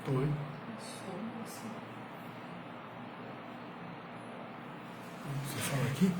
Oi. Você fala aqui?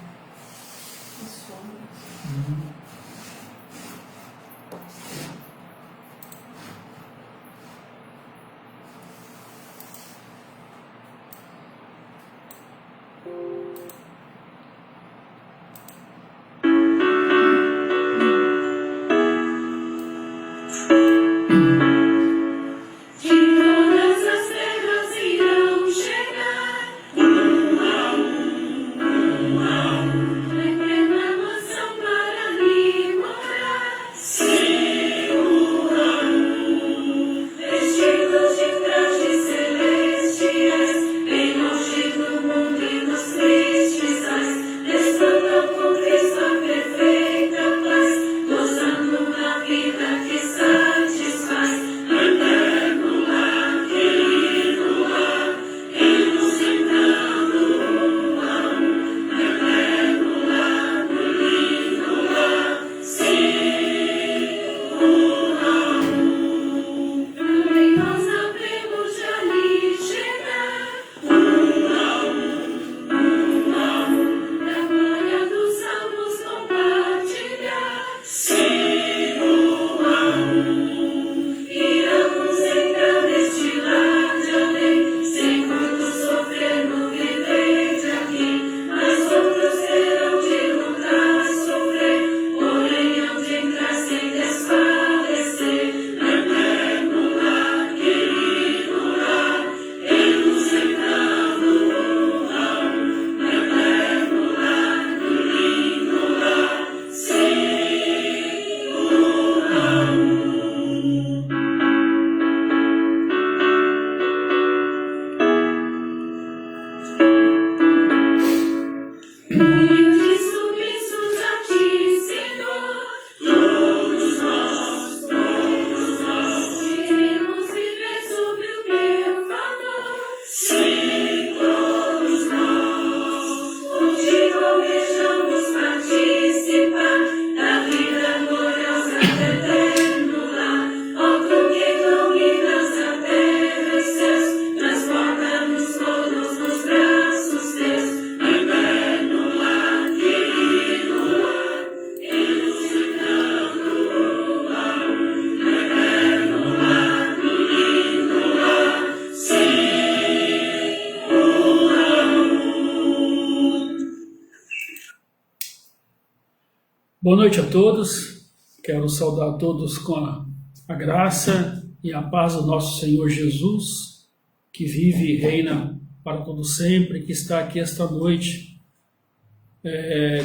Boa noite a todos, quero saudar a todos com a graça e a paz do nosso Senhor Jesus, que vive e reina para todo sempre, que está aqui esta noite,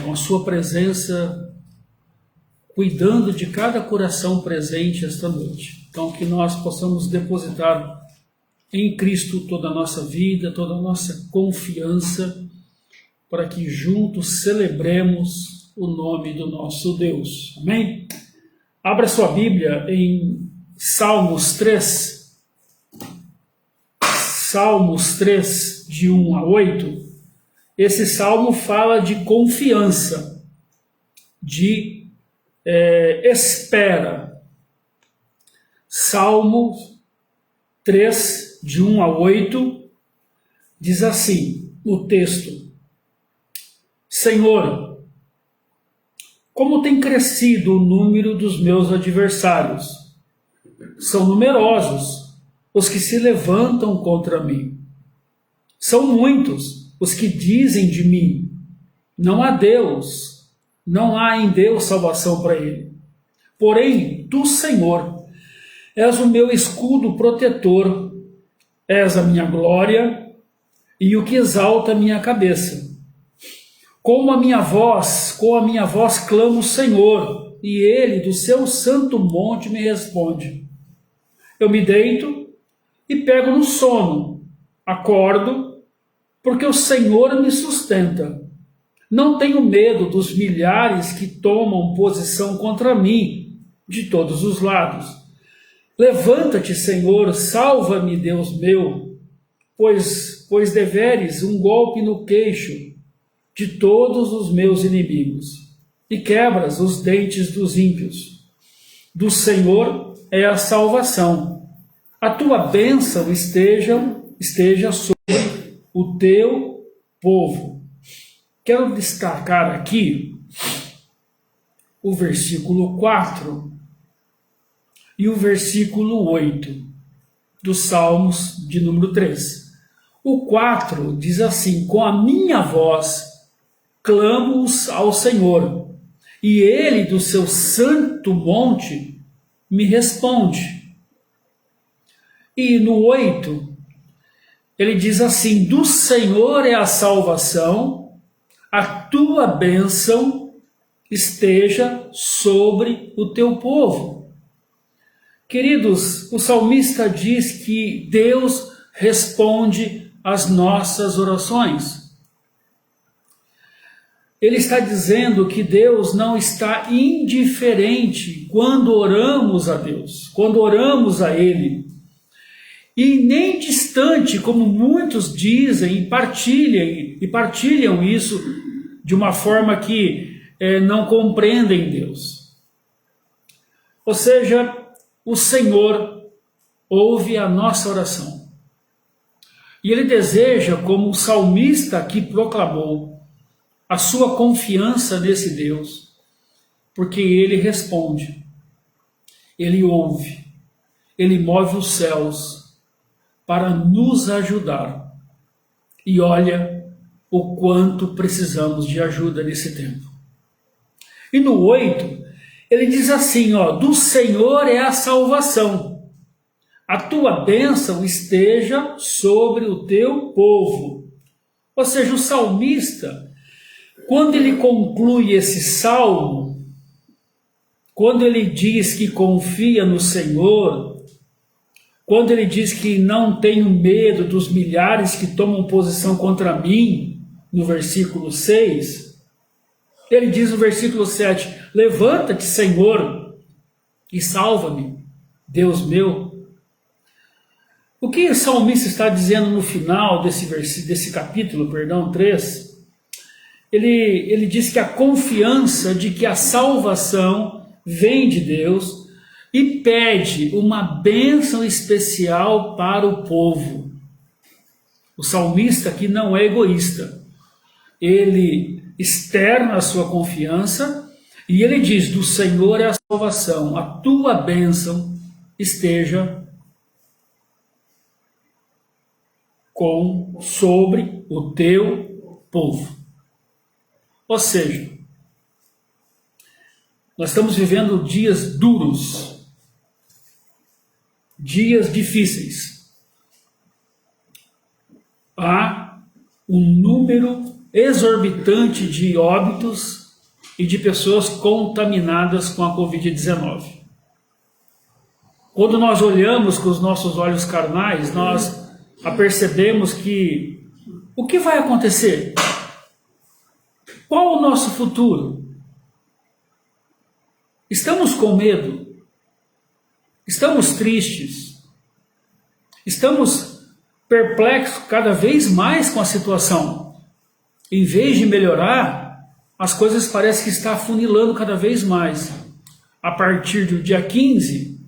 com a sua presença, cuidando de cada coração presente esta noite. Então que nós possamos depositar em Cristo toda a nossa vida, toda a nossa confiança, para que juntos celebremos o nome do nosso Deus. Amém? Abra sua Bíblia em Salmos 3. Salmos 3, de 1 a 8. Esse salmo fala de confiança, de espera. Salmo 3, de 1 a 8, diz assim, o texto: Senhor, como tem crescido o número dos meus adversários? São numerosos os que se levantam contra mim. São muitos os que dizem de mim: não há Deus, não há em Deus salvação para ele. Porém, tu, Senhor, és o meu escudo protetor, és a minha glória e o que exalta a minha cabeça. Com a minha voz clamo o Senhor, e ele do seu santo monte me responde. Eu me deito e pego no sono, acordo, porque o Senhor me sustenta. Não tenho medo dos milhares que tomam posição contra mim, de todos os lados. Levanta-te, Senhor, salva-me, Deus meu, pois deveres um golpe no queixo de todos os meus inimigos, e quebras os dentes dos ímpios. Do Senhor é a salvação. A tua bênção esteja sobre o teu povo. Quero destacar aqui o versículo 4 e o versículo 8 dos Salmos de número 3. O 4 diz assim: com a minha voz clamo ao Senhor, e ele do seu santo monte me responde. E no 8, ele diz assim: do Senhor é a salvação, a tua bênção esteja sobre o teu povo. Queridos, o salmista diz que Deus responde às nossas orações. Ele está dizendo que Deus não está indiferente quando oramos a Deus, quando oramos a Ele. E nem distante, como muitos dizem e partilham isso de uma forma que não compreendem Deus. Ou seja, o Senhor ouve a nossa oração. E Ele deseja, como o salmista aqui proclamou, a sua confiança nesse Deus, porque Ele responde, Ele ouve, Ele move os céus para nos ajudar. E olha o quanto precisamos de ajuda nesse tempo. E no 8, ele diz assim, do Senhor é a salvação, a tua bênção esteja sobre o teu povo. Ou seja, o salmista, quando ele conclui esse salmo, quando ele diz que confia no Senhor, quando ele diz que não tenho medo dos milhares que tomam posição contra mim, no versículo 6, ele diz no versículo 7, levanta-te, Senhor, e salva-me, Deus meu. O que o salmista está dizendo no final desse capítulo, 3? Ele diz que a confiança de que a salvação vem de Deus e pede uma bênção especial para o povo. O salmista aqui não é egoísta. Ele externa a sua confiança e ele diz, do Senhor é a salvação, a tua bênção esteja sobre o teu povo. Ou seja, nós estamos vivendo dias duros, dias difíceis. Há um número exorbitante de óbitos e de pessoas contaminadas com a Covid-19. Quando nós olhamos com os nossos olhos carnais, nós apercebemos que o que vai acontecer? Qual o nosso futuro? Estamos com medo? Estamos tristes? Estamos perplexos cada vez mais com a situação? Em vez de melhorar, as coisas parecem que estão afunilando cada vez mais. A partir do dia 15,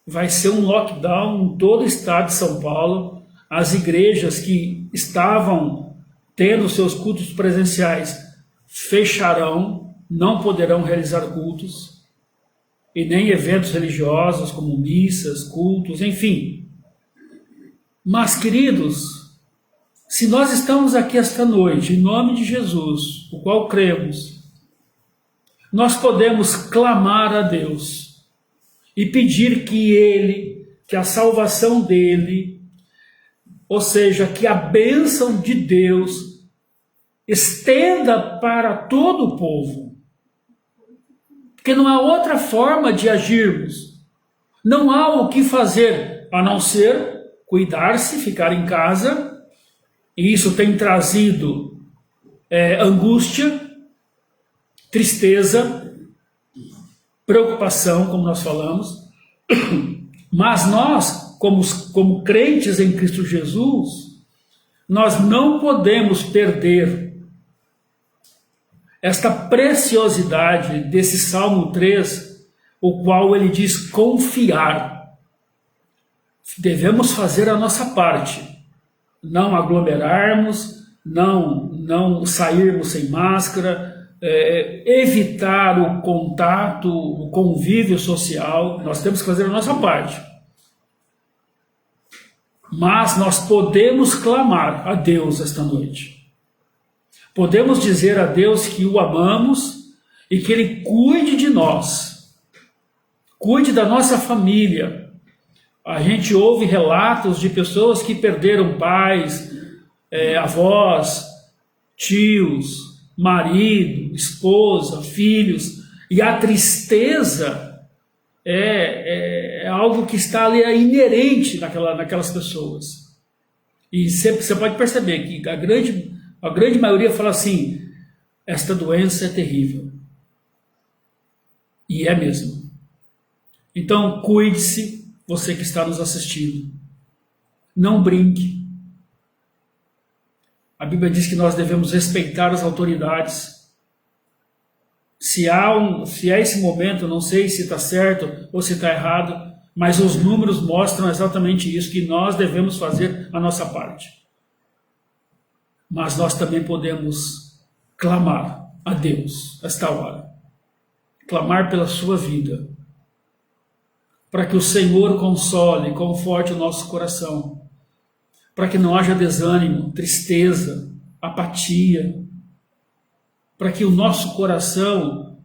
vai ser um lockdown em todo o estado de São Paulo. As igrejas que estavam tendo seus cultos presenciais fecharão, não poderão realizar cultos, e nem eventos religiosos como missas, cultos, enfim. Mas, queridos, se nós estamos aqui esta noite, em nome de Jesus, o qual cremos, nós podemos clamar a Deus e pedir que a salvação dele, ou seja, que a bênção de Deus estenda para todo o povo. Porque não há outra forma de agirmos. Não há o que fazer a não ser cuidar-se, ficar em casa. E isso tem trazido angústia, tristeza, preocupação, como nós falamos. Mas nós, como crentes em Cristo Jesus, nós não podemos perder esta preciosidade desse Salmo 3, o qual ele diz confiar. Devemos fazer a nossa parte, não aglomerarmos, não sairmos sem máscara, evitar o contato, o convívio social. Nós temos que fazer a nossa parte. Mas nós podemos clamar a Deus esta noite. Podemos dizer a Deus que o amamos e que Ele cuide de nós, cuide da nossa família. A gente ouve relatos de pessoas que perderam pais, avós, tios, marido, esposa, filhos, e a tristeza é algo que está ali, inerente naquelas pessoas. E você pode perceber que a grande maioria fala assim: esta doença é terrível. E é mesmo. Então, cuide-se, você que está nos assistindo. Não brinque. A Bíblia diz que nós devemos respeitar as autoridades. Se é esse momento, não sei se está certo ou se está errado, mas os números mostram exatamente isso, que nós devemos fazer a nossa parte. Mas nós também podemos clamar a Deus esta hora. Clamar pela sua vida, para que o Senhor console, conforte o nosso coração, para que não haja desânimo, tristeza, apatia, para que o nosso coração,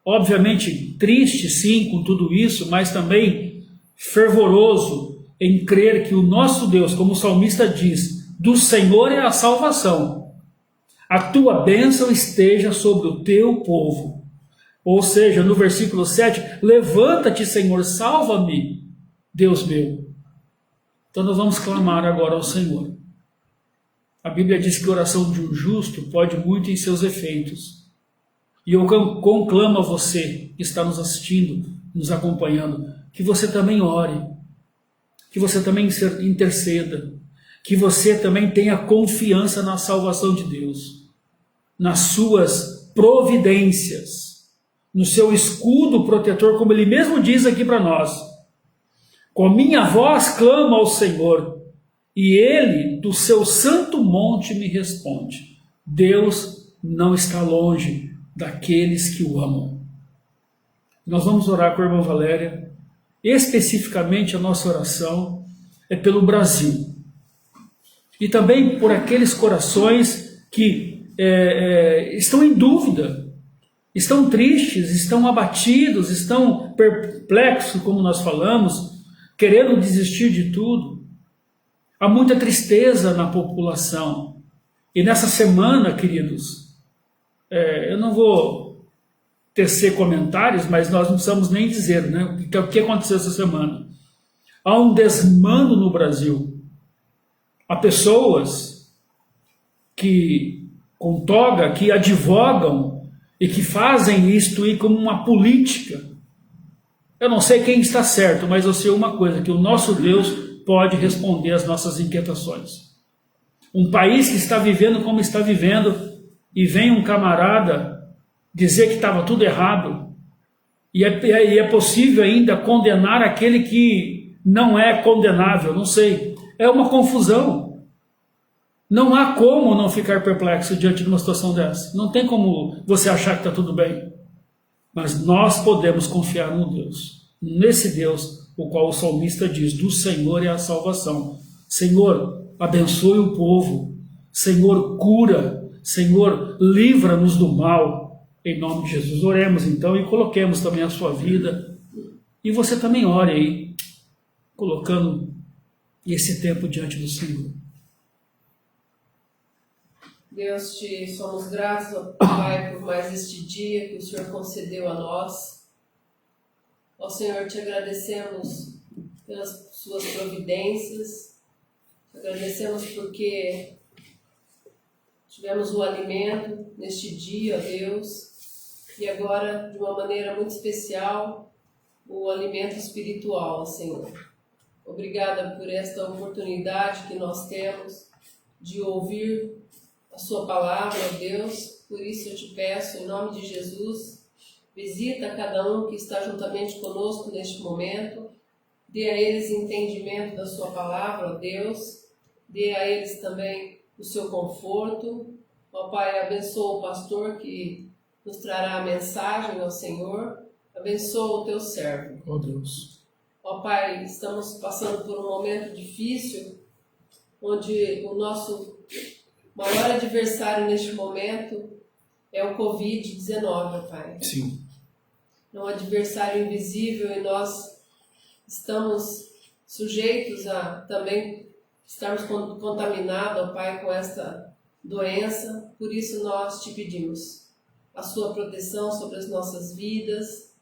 obviamente triste sim com tudo isso, mas também fervoroso em crer que o nosso Deus, como o salmista diz, do Senhor é a salvação, a tua bênção esteja sobre o teu povo. Ou seja, no versículo 7, levanta-te, Senhor, salva-me, Deus meu. Então nós vamos clamar agora ao Senhor. A Bíblia diz que a oração de um justo pode muito em seus efeitos. E eu conclamo a você que está nos assistindo, nos acompanhando, que você também ore, que você também interceda, que você também tenha confiança na salvação de Deus, nas suas providências, no seu escudo protetor, como ele mesmo diz aqui para nós. Com a minha voz clamo ao Senhor, e ele do seu santo monte me responde. Deus não está longe daqueles que o amam. Nós vamos orar com a irmã Valéria. Especificamente a nossa oração é pelo Brasil. E também por aqueles corações que estão em dúvida, estão tristes, estão abatidos, estão perplexos, como nós falamos, querendo desistir de tudo. Há muita tristeza na população. E nessa semana, queridos, eu não vou tecer comentários, mas nós não precisamos nem dizer, né, o que aconteceu essa semana. Há um desmando no Brasil. Há pessoas que, com toga, que advogam e que fazem isto aí como uma política. Eu não sei quem está certo, mas eu sei uma coisa, que o nosso Deus pode responder às nossas inquietações. Um país que está vivendo como está vivendo, e vem um camarada dizer que estava tudo errado, e é possível ainda condenar aquele que não é condenável, não sei. É uma confusão. Não há como não ficar perplexo diante de uma situação dessa. Não tem como você achar que está tudo bem. Mas nós podemos confiar no Deus. Nesse Deus, o qual o salmista diz, do Senhor é a salvação. Senhor, abençoe o povo. Senhor, cura. Senhor, livra-nos do mal. Em nome de Jesus. Oremos então e coloquemos também a sua vida. E você também ore aí, colocando esse tempo diante do Senhor. Deus, te somos gratos, Pai, por mais este dia que o Senhor concedeu a nós. Ó Senhor, te agradecemos pelas suas providências, te agradecemos porque tivemos o alimento neste dia, ó Deus, e agora, de uma maneira muito especial, o alimento espiritual, ó Senhor. Obrigada por esta oportunidade que nós temos de ouvir a sua palavra, ó Deus. Por isso eu te peço, em nome de Jesus, Visita cada um que está juntamente conosco neste momento. Dê a eles entendimento da sua palavra, ó Deus. Dê a eles também o seu conforto. Ó Pai, abençoa o pastor que nos trará a mensagem ao Senhor. Abençoa o teu servo. Ó Deus. Ó Pai, estamos passando por um momento difícil, onde o nosso maior adversário neste momento é o Covid-19, ó Pai. Sim. É um adversário invisível e nós estamos sujeitos a também estarmos contaminados, ó Pai, com esta doença. Por isso nós te pedimos a sua proteção sobre as nossas vidas.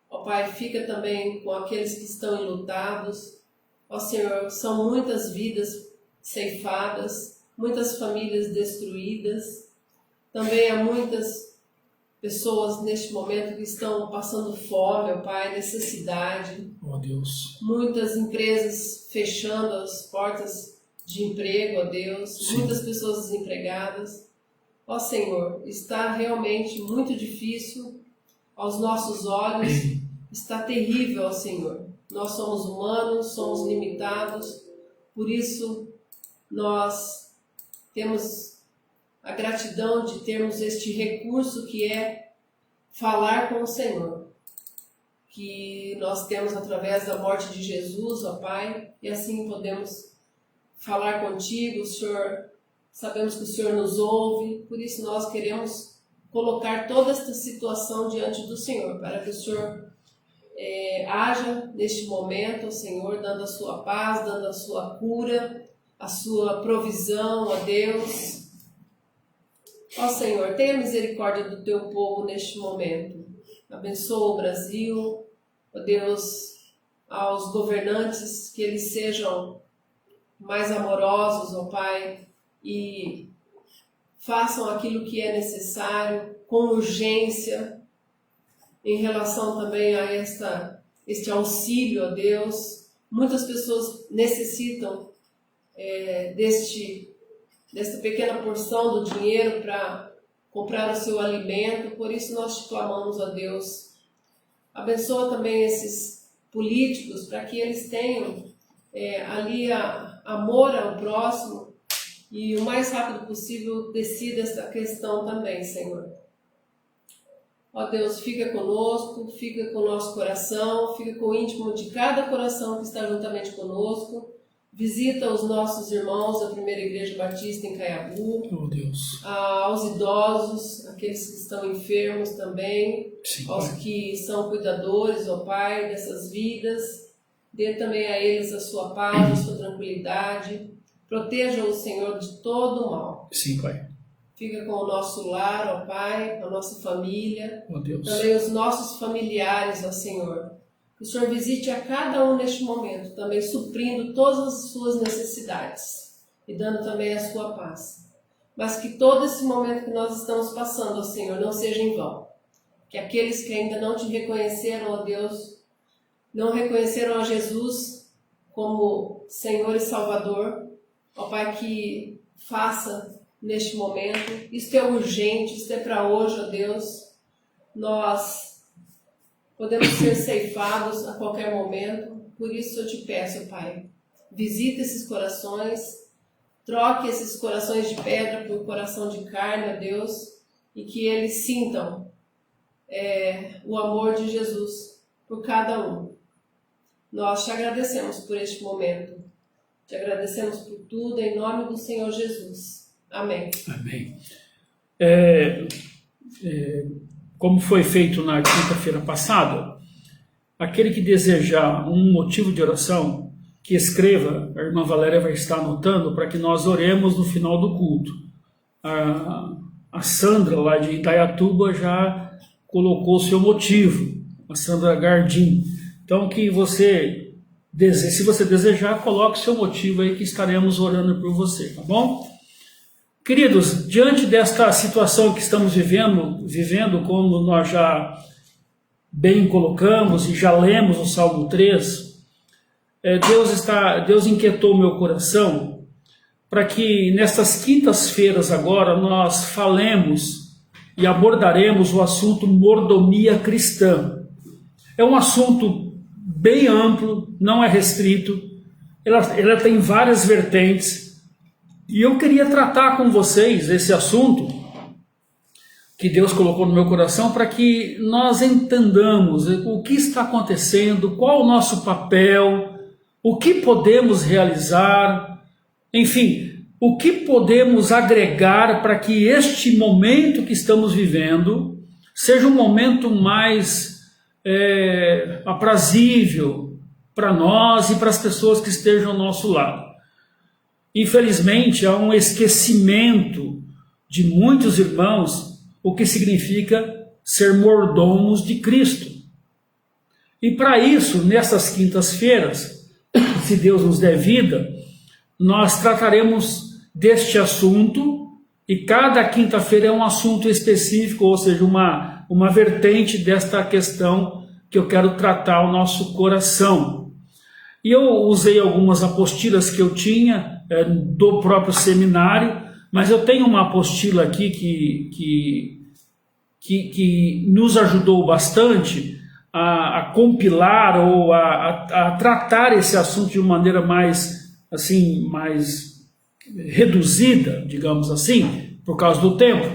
Ó Pai, fica também com aqueles que estão enlutados. Ó Senhor, são muitas vidas ceifadas, muitas famílias destruídas. Também há muitas pessoas neste momento que estão passando fome, ó Pai, necessidade. Ó Deus. Muitas empresas fechando as portas de emprego, ó Deus. Sim. Muitas pessoas desempregadas. Ó Senhor, está realmente muito difícil aos nossos olhos. Está terrível, ó Senhor. Nós somos humanos, somos limitados. Por isso, nós temos a gratidão de termos este recurso que é falar com o Senhor, que nós temos através da morte de Jesus, ó Pai, e assim podemos falar contigo. O Senhor, sabemos que o Senhor nos ouve, por isso nós queremos colocar toda esta situação diante do Senhor, para que o Senhor haja neste momento, ó Senhor, dando a sua paz, dando a sua cura, a sua provisão, ó Deus. Ó Senhor, tenha misericórdia do teu povo neste momento. Abençoa o Brasil, ó Deus, aos governantes, que eles sejam mais amorosos, ó Pai, e façam aquilo que é necessário, com urgência, em relação também a este auxílio, ó Deus. Muitas pessoas necessitam desta pequena porção do dinheiro para comprar o seu alimento, por isso nós te clamamos a Deus. Abençoa também esses políticos, para que eles tenham ali amor ao próximo e o mais rápido possível decida essa questão também, Senhor. Ó Deus, fica conosco, fica com o nosso coração, fica com o íntimo de cada coração que está juntamente conosco. Visita os nossos irmãos da Primeira Igreja Batista em Caiabu, Oh, Deus. Aos idosos, aqueles que estão enfermos também, Sim, aos Pai. que são cuidadores, ó Pai, dessas vidas. Dê também a eles a sua paz, a sua tranquilidade. Proteja o Senhor de todo o mal. Sim, Pai. Fica com o nosso lar, ó Pai, a nossa família, Oh, Deus. também os nossos familiares, ó Senhor. Que o Senhor visite a cada um neste momento, também suprindo todas as suas necessidades e dando também a sua paz. Mas que todo esse momento que nós estamos passando, ó Senhor, não seja em vão. Que aqueles que ainda não te reconheceram, ó Deus, não reconheceram a Jesus como Senhor e Salvador, ó Pai, que faça neste momento. Isto é urgente, isto é para hoje, ó Deus. Nós podemos ser ceifados a qualquer momento, por isso eu te peço, Pai, visita esses corações, troque esses corações de pedra por coração de carne, ó Deus, e que eles sintam o amor de Jesus por cada um. Nós te agradecemos por este momento, te agradecemos por tudo, em nome do Senhor Jesus. Amém. Amém. Como foi feito na quinta-feira passada, aquele que desejar um motivo de oração, que escreva, a irmã Valéria vai estar anotando, para que nós oremos no final do culto. A Sandra, lá de Indaiatuba, já colocou o seu motivo, a Sandra Gardim. Então, que você, se você desejar, coloque o seu motivo aí, que estaremos orando por você, tá bom? Queridos, diante desta situação que estamos vivendo, como nós já bem colocamos e já lemos o Salmo 3, Deus inquietou o meu coração para que nestas quintas-feiras agora nós falemos e abordaremos o assunto mordomia cristã. É um assunto bem amplo, não é restrito, ela tem várias vertentes, e eu queria tratar com vocês esse assunto que Deus colocou no meu coração para que nós entendamos o que está acontecendo, qual o nosso papel, o que podemos realizar, enfim, o que podemos agregar para que este momento que estamos vivendo seja um momento mais aprazível para nós e para as pessoas que estejam ao nosso lado. Infelizmente, há um esquecimento de muitos irmãos o que significa ser mordomos de Cristo. E para isso, nessas quintas-feiras, se Deus nos der vida, nós trataremos deste assunto, e cada quinta-feira é um assunto específico, ou seja, uma vertente desta questão que eu quero tratar ao nosso coração. E eu usei algumas apostilas que eu tinha do próprio seminário, mas eu tenho uma apostila aqui que nos ajudou bastante a compilar ou a tratar esse assunto de uma maneira mais reduzida, digamos assim, por causa do tempo.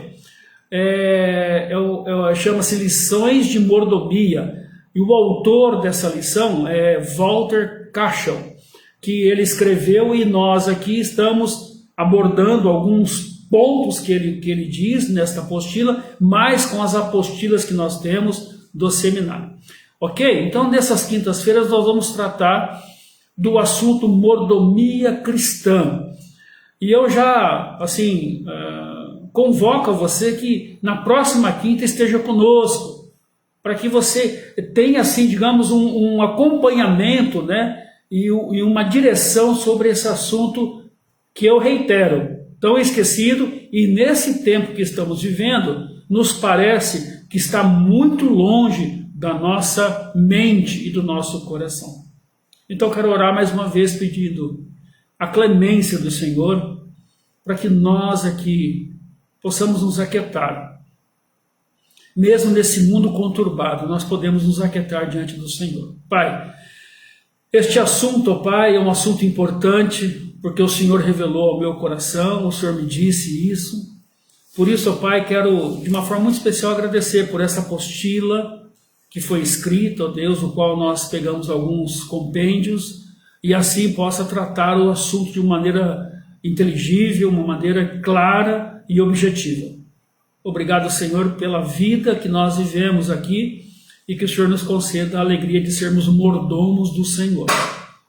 Chama-se Lições de Mordomia, e o autor dessa lição é Walter Cashel, que ele escreveu, e nós aqui estamos abordando alguns pontos que ele diz nesta apostila, mais com as apostilas que nós temos do seminário. Ok? Então, nessas quintas-feiras nós vamos tratar do assunto mordomia cristã. E eu já, convoco a você que na próxima quinta esteja conosco, para que você tenha, digamos, um acompanhamento, né, e uma direção sobre esse assunto que eu reitero, tão esquecido, e nesse tempo que estamos vivendo, nos parece que está muito longe da nossa mente e do nosso coração. Então eu quero orar mais uma vez pedindo a clemência do Senhor, para que nós aqui possamos nos aquietar. Mesmo nesse mundo conturbado, nós podemos nos aquietar diante do Senhor. Pai, este assunto, Pai, é um assunto importante, porque o Senhor revelou ao meu coração, o Senhor me disse isso. Por isso, Pai, quero de uma forma muito especial agradecer por essa apostila que foi escrita, ó Deus, no qual nós pegamos alguns compêndios, e assim possa tratar o assunto de uma maneira inteligível, uma maneira clara e objetiva. Obrigado, Senhor, pela vida que nós vivemos aqui, e que o Senhor nos conceda a alegria de sermos mordomos do Senhor.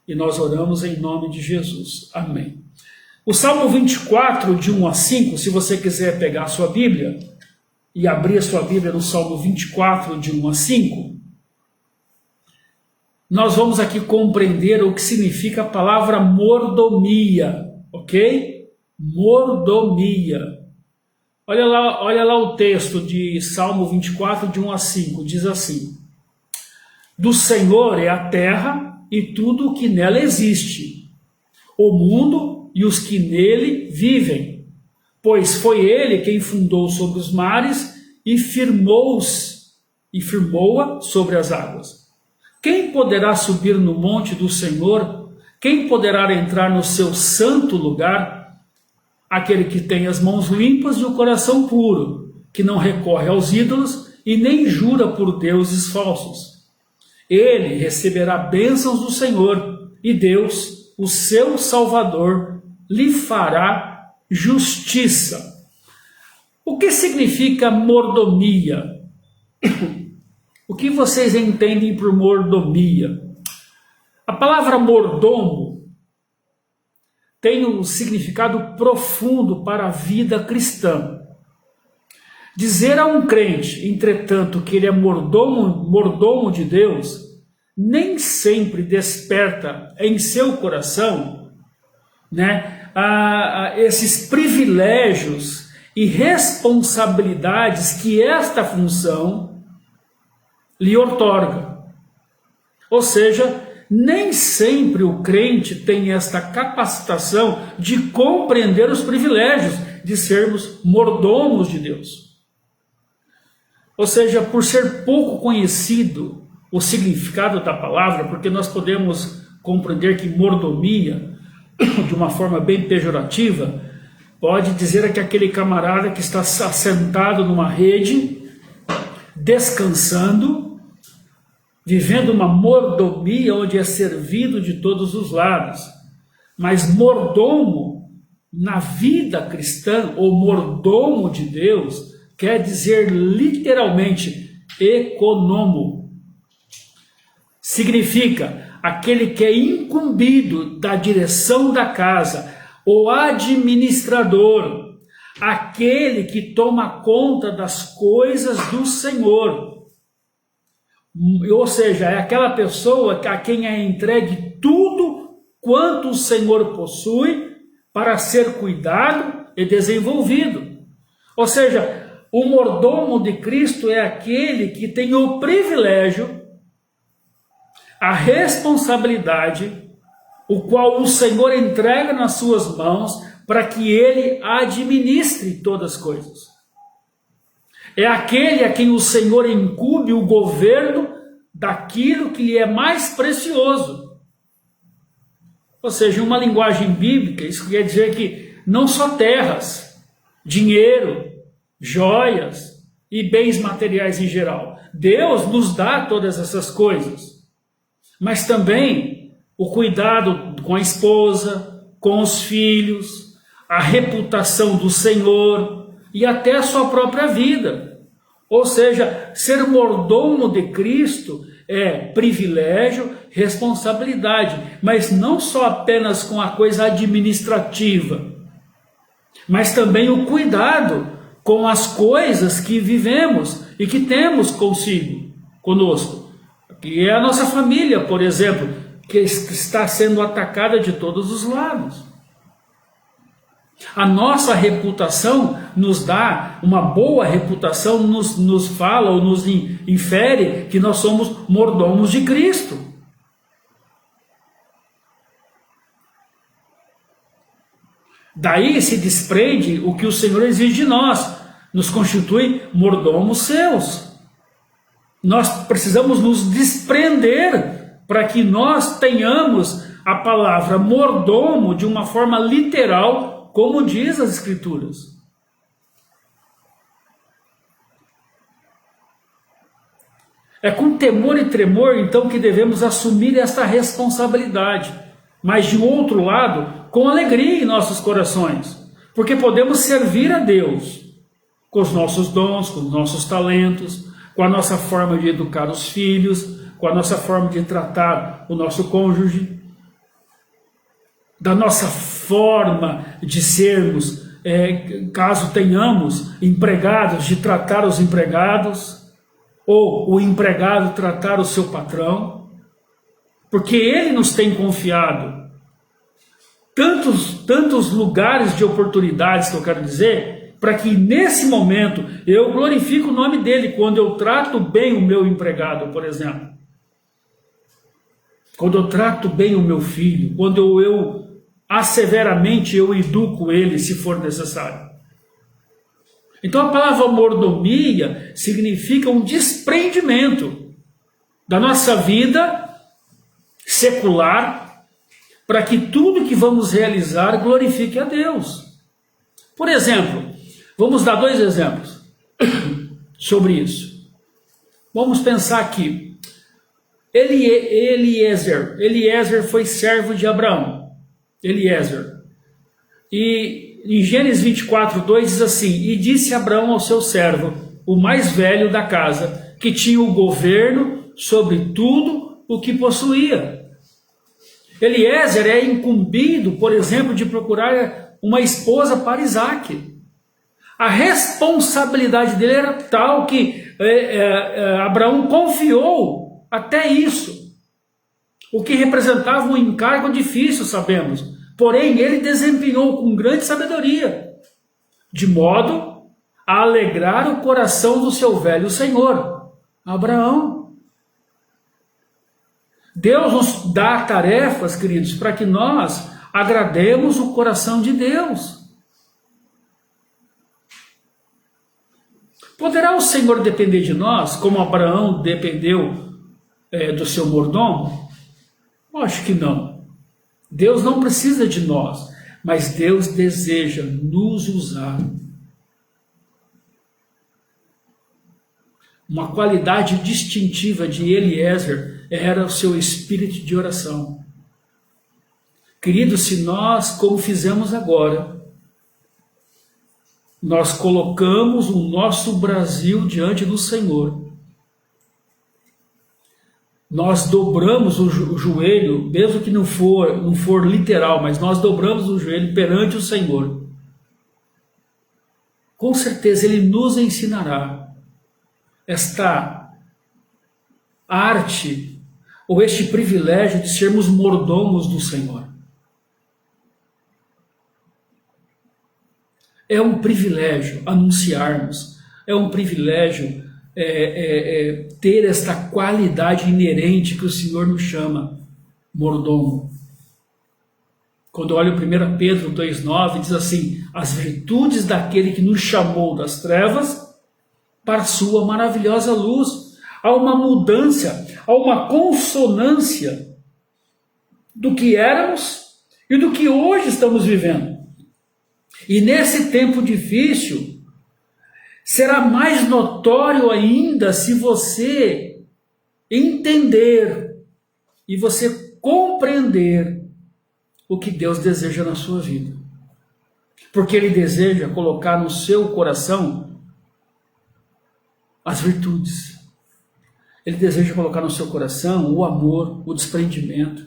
E nós oramos em nome de Jesus. Amém. O Salmo 24, de 1 a 5, se você quiser pegar a sua Bíblia e abrir a sua Bíblia no Salmo 24, de 1 a 5, nós vamos aqui compreender o que significa a palavra mordomia, ok? Mordomia. Olha lá o texto de Salmo 24, de 1 a 5, diz assim: do Senhor é a terra e tudo o que nela existe, o mundo e os que nele vivem, pois foi ele quem fundou sobre os mares e firmou-a sobre as águas. Quem poderá subir no monte do Senhor? Quem poderá entrar no seu santo lugar? Aquele que tem as mãos limpas e o coração puro, que não recorre aos ídolos e nem jura por deuses falsos. Ele receberá bênçãos do Senhor, e Deus, o seu Salvador, lhe fará justiça. O que significa mordomia? O que vocês entendem por mordomia? A palavra mordomo tem um significado profundo para a vida cristã. Dizer a um crente, entretanto, que ele é mordomo de Deus, nem sempre desperta em seu coração, né, esses privilégios e responsabilidades que esta função lhe outorga. Ou seja, nem sempre o crente tem esta capacitação de compreender os privilégios de sermos mordomos de Deus. Ou seja, por ser pouco conhecido o significado da palavra, porque nós podemos compreender que mordomia, de uma forma bem pejorativa, pode dizer que aquele camarada que está assentado numa rede, descansando, vivendo uma mordomia onde é servido de todos os lados. Mas mordomo, na vida cristã, ou mordomo de Deus, quer dizer literalmente economo. Significa aquele que é incumbido da direção da casa, o administrador, aquele que toma conta das coisas do Senhor. Ou seja, é aquela pessoa a quem é entregue tudo quanto o Senhor possui para ser cuidado e desenvolvido. Ou seja, o mordomo de Cristo é aquele que tem o privilégio, a responsabilidade, o qual o Senhor entrega nas suas mãos para que ele administre todas as coisas. É aquele a quem o Senhor incumbe o governo daquilo que lhe é mais precioso. Ou seja, em uma linguagem bíblica, isso quer dizer que não só terras, dinheiro, joias e bens materiais em geral. Deus nos dá todas essas coisas. Mas também o cuidado com a esposa, com os filhos, a reputação do Senhor e até a sua própria vida. Ou seja, ser mordomo de Cristo é privilégio, responsabilidade, mas não só apenas com a coisa administrativa, mas também o cuidado com as coisas que vivemos e que temos conosco. Que é a nossa família, por exemplo, que está sendo atacada de todos os lados. A nossa reputação nos dá, uma boa reputação nos fala ou nos infere que nós somos mordomos de Cristo. Daí se desprende o que o Senhor exige de nós, nos constitui mordomos seus. Nós precisamos nos desprender para que nós tenhamos a palavra mordomo de uma forma literal, como diz as Escrituras. É com temor e tremor, então, que devemos assumir esta responsabilidade. Mas, de outro lado, com alegria em nossos corações, porque podemos servir a Deus com os nossos dons, com os nossos talentos, com a nossa forma de educar os filhos, com a nossa forma de tratar o nosso cônjuge, da nossa forma de sermos, caso tenhamos empregados, de tratar os empregados, ou o empregado tratar o seu porque ele nos tem confiado tantos lugares de oportunidades, que eu quero dizer, para que nesse momento eu glorifique o nome dele quando eu trato bem o meu empregado, por exemplo. Quando eu trato bem o meu filho, quando eu asseveramente eu educo ele, se for necessário. Então a palavra mordomia significa um desprendimento da nossa vida secular para que tudo que vamos realizar glorifique a Deus. Por exemplo, vamos dar 2 exemplos sobre isso. Vamos pensar aqui. Eliezer foi servo de Abraão. Eliezer. E em Gênesis 24:2 diz assim: E disse Abraão ao seu servo, o mais velho da casa, que tinha o governo sobre tudo o que possuía. Eliezer é incumbido, por exemplo, de procurar uma esposa para Isaque. A responsabilidade dele era tal que Abraão confiou até isso, o que representava um encargo difícil, sabemos. Porém, ele desempenhou com grande sabedoria, de modo a alegrar o coração do seu velho senhor, Abraão. Deus nos dá tarefas, queridos, para que nós agrademos o coração de Deus. Poderá o Senhor depender de nós, como Abraão dependeu do seu mordomo? Eu acho que não. Deus não precisa de nós, mas Deus deseja nos usar. Uma qualidade distintiva de Eliezer era o seu espírito de oração. Queridos, se nós, como fizemos agora, nós colocamos o nosso Brasil diante do Senhor, nós dobramos o joelho, mesmo que não for literal, mas nós dobramos o joelho perante o Senhor, com certeza Ele nos ensinará esta arte ou este privilégio de sermos mordomos do Senhor. É um privilégio anunciarmos, é um privilégio ter esta qualidade inerente que o Senhor nos chama, mordomo. Quando olho 1 Pedro 2,9, diz assim: as virtudes daquele que nos chamou das trevas para a sua maravilhosa luz. Há uma mudança, há uma consonância do que éramos e do que hoje estamos vivendo. E nesse tempo difícil, será mais notório ainda se você entender e você compreender o que Deus deseja na sua vida. Porque Ele deseja colocar no seu coração as virtudes. Ele deseja colocar no seu coração o amor, o desprendimento,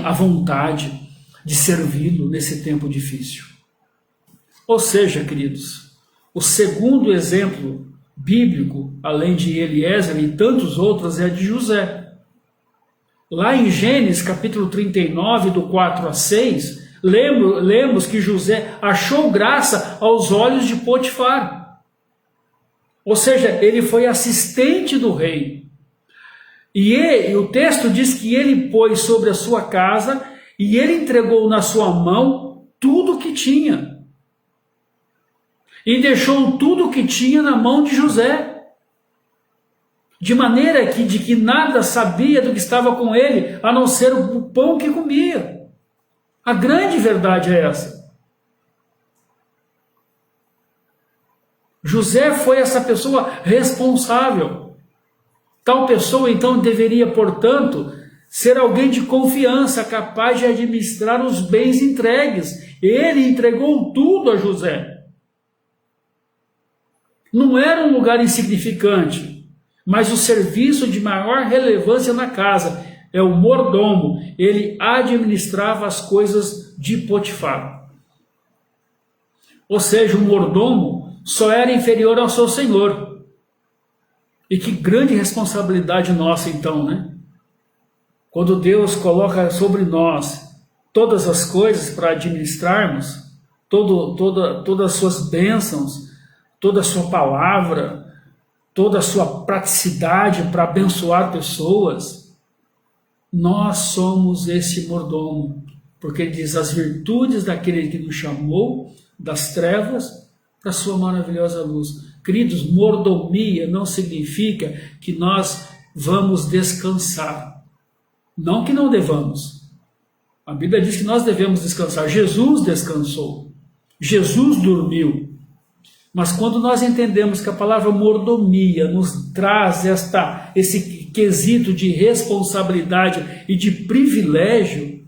a vontade de servi-lo nesse tempo difícil. Ou seja, queridos, o segundo exemplo bíblico, além de Eliezer e tantos outros, é de José. Lá em Gênesis capítulo 39, do 4 a 6, lemos que José achou graça aos olhos de Potifar. Ou seja, ele foi assistente do rei. E o texto diz que ele pôs sobre a sua casa e ele entregou na sua mão tudo o que tinha. E deixou tudo o que tinha na mão de José. De maneira que nada sabia do que estava com ele, a não ser o pão que comia. A grande verdade é essa. José foi essa pessoa responsável. Tal pessoa, então, deveria, portanto, ser alguém de confiança, capaz de administrar os bens entregues. Ele entregou tudo a José. Não era um lugar insignificante, mas o serviço de maior relevância na casa é o mordomo. Ele administrava as coisas de Potifar. Ou seja, o mordomo só era inferior ao seu senhor. E que grande responsabilidade nossa então, né? Quando Deus coloca sobre nós todas as coisas para administrarmos, todas as suas bênçãos, toda a sua palavra, toda a sua praticidade para abençoar pessoas, nós somos esse mordomo, porque ele diz as virtudes daquele que nos chamou das trevas para a sua maravilhosa luz. Queridos, mordomia não significa que nós vamos descansar. Não que não devamos. A Bíblia diz que nós devemos descansar. Jesus descansou. Jesus dormiu. Mas quando nós entendemos que a palavra mordomia nos traz esse quesito de responsabilidade e de privilégio,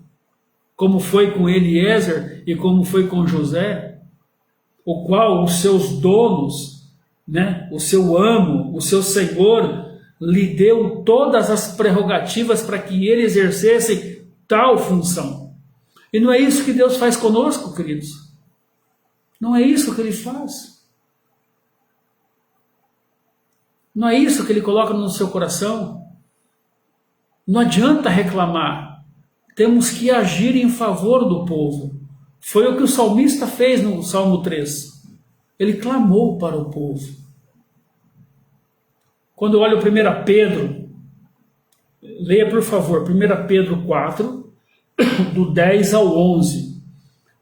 como foi com Eliezer e como foi com José, o qual os seus donos, o seu amo, o seu senhor, lhe deu todas as prerrogativas para que ele exercesse tal função. E não é isso que Deus faz conosco, queridos. Não é isso que Ele faz. Não é isso que Ele coloca no seu coração. Não adianta reclamar. Temos que agir em favor do povo. Foi o que o salmista fez no Salmo 3. Ele clamou para o povo. Quando eu olho 1 Pedro, leia por favor, 1 Pedro 4, do 10 ao 11.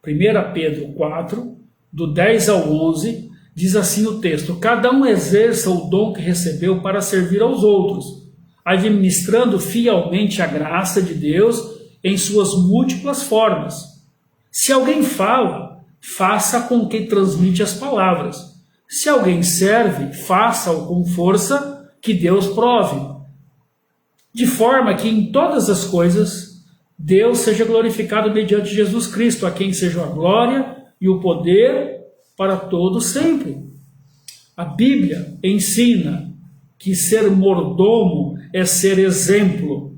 1 Pedro 4, do 10 ao 11, Diz assim o texto: cada um exerça o dom que recebeu para servir aos outros, administrando fielmente a graça de Deus em suas múltiplas formas. Se alguém fala, faça com quem transmite as palavras. Se alguém serve, faça-o com força que Deus prove, de forma que em todas as coisas Deus seja glorificado mediante Jesus Cristo, a quem seja a glória e o poder para todos sempre. A Bíblia ensina que ser mordomo é ser exemplo.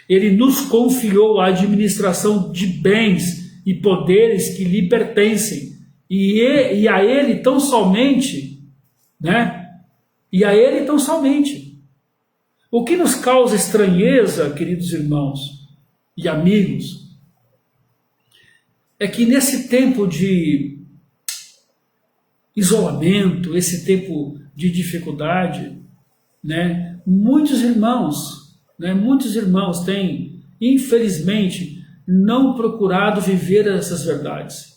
Ele nos confiou a administração de bens e poderes que lhe pertencem, e a ele tão somente, né? E a ele tão somente. O que nos causa estranheza, queridos irmãos e amigos, é que nesse tempo de isolamento, esse tempo de dificuldade, né, muitos irmãos têm, infelizmente, não procurado viver essas verdades.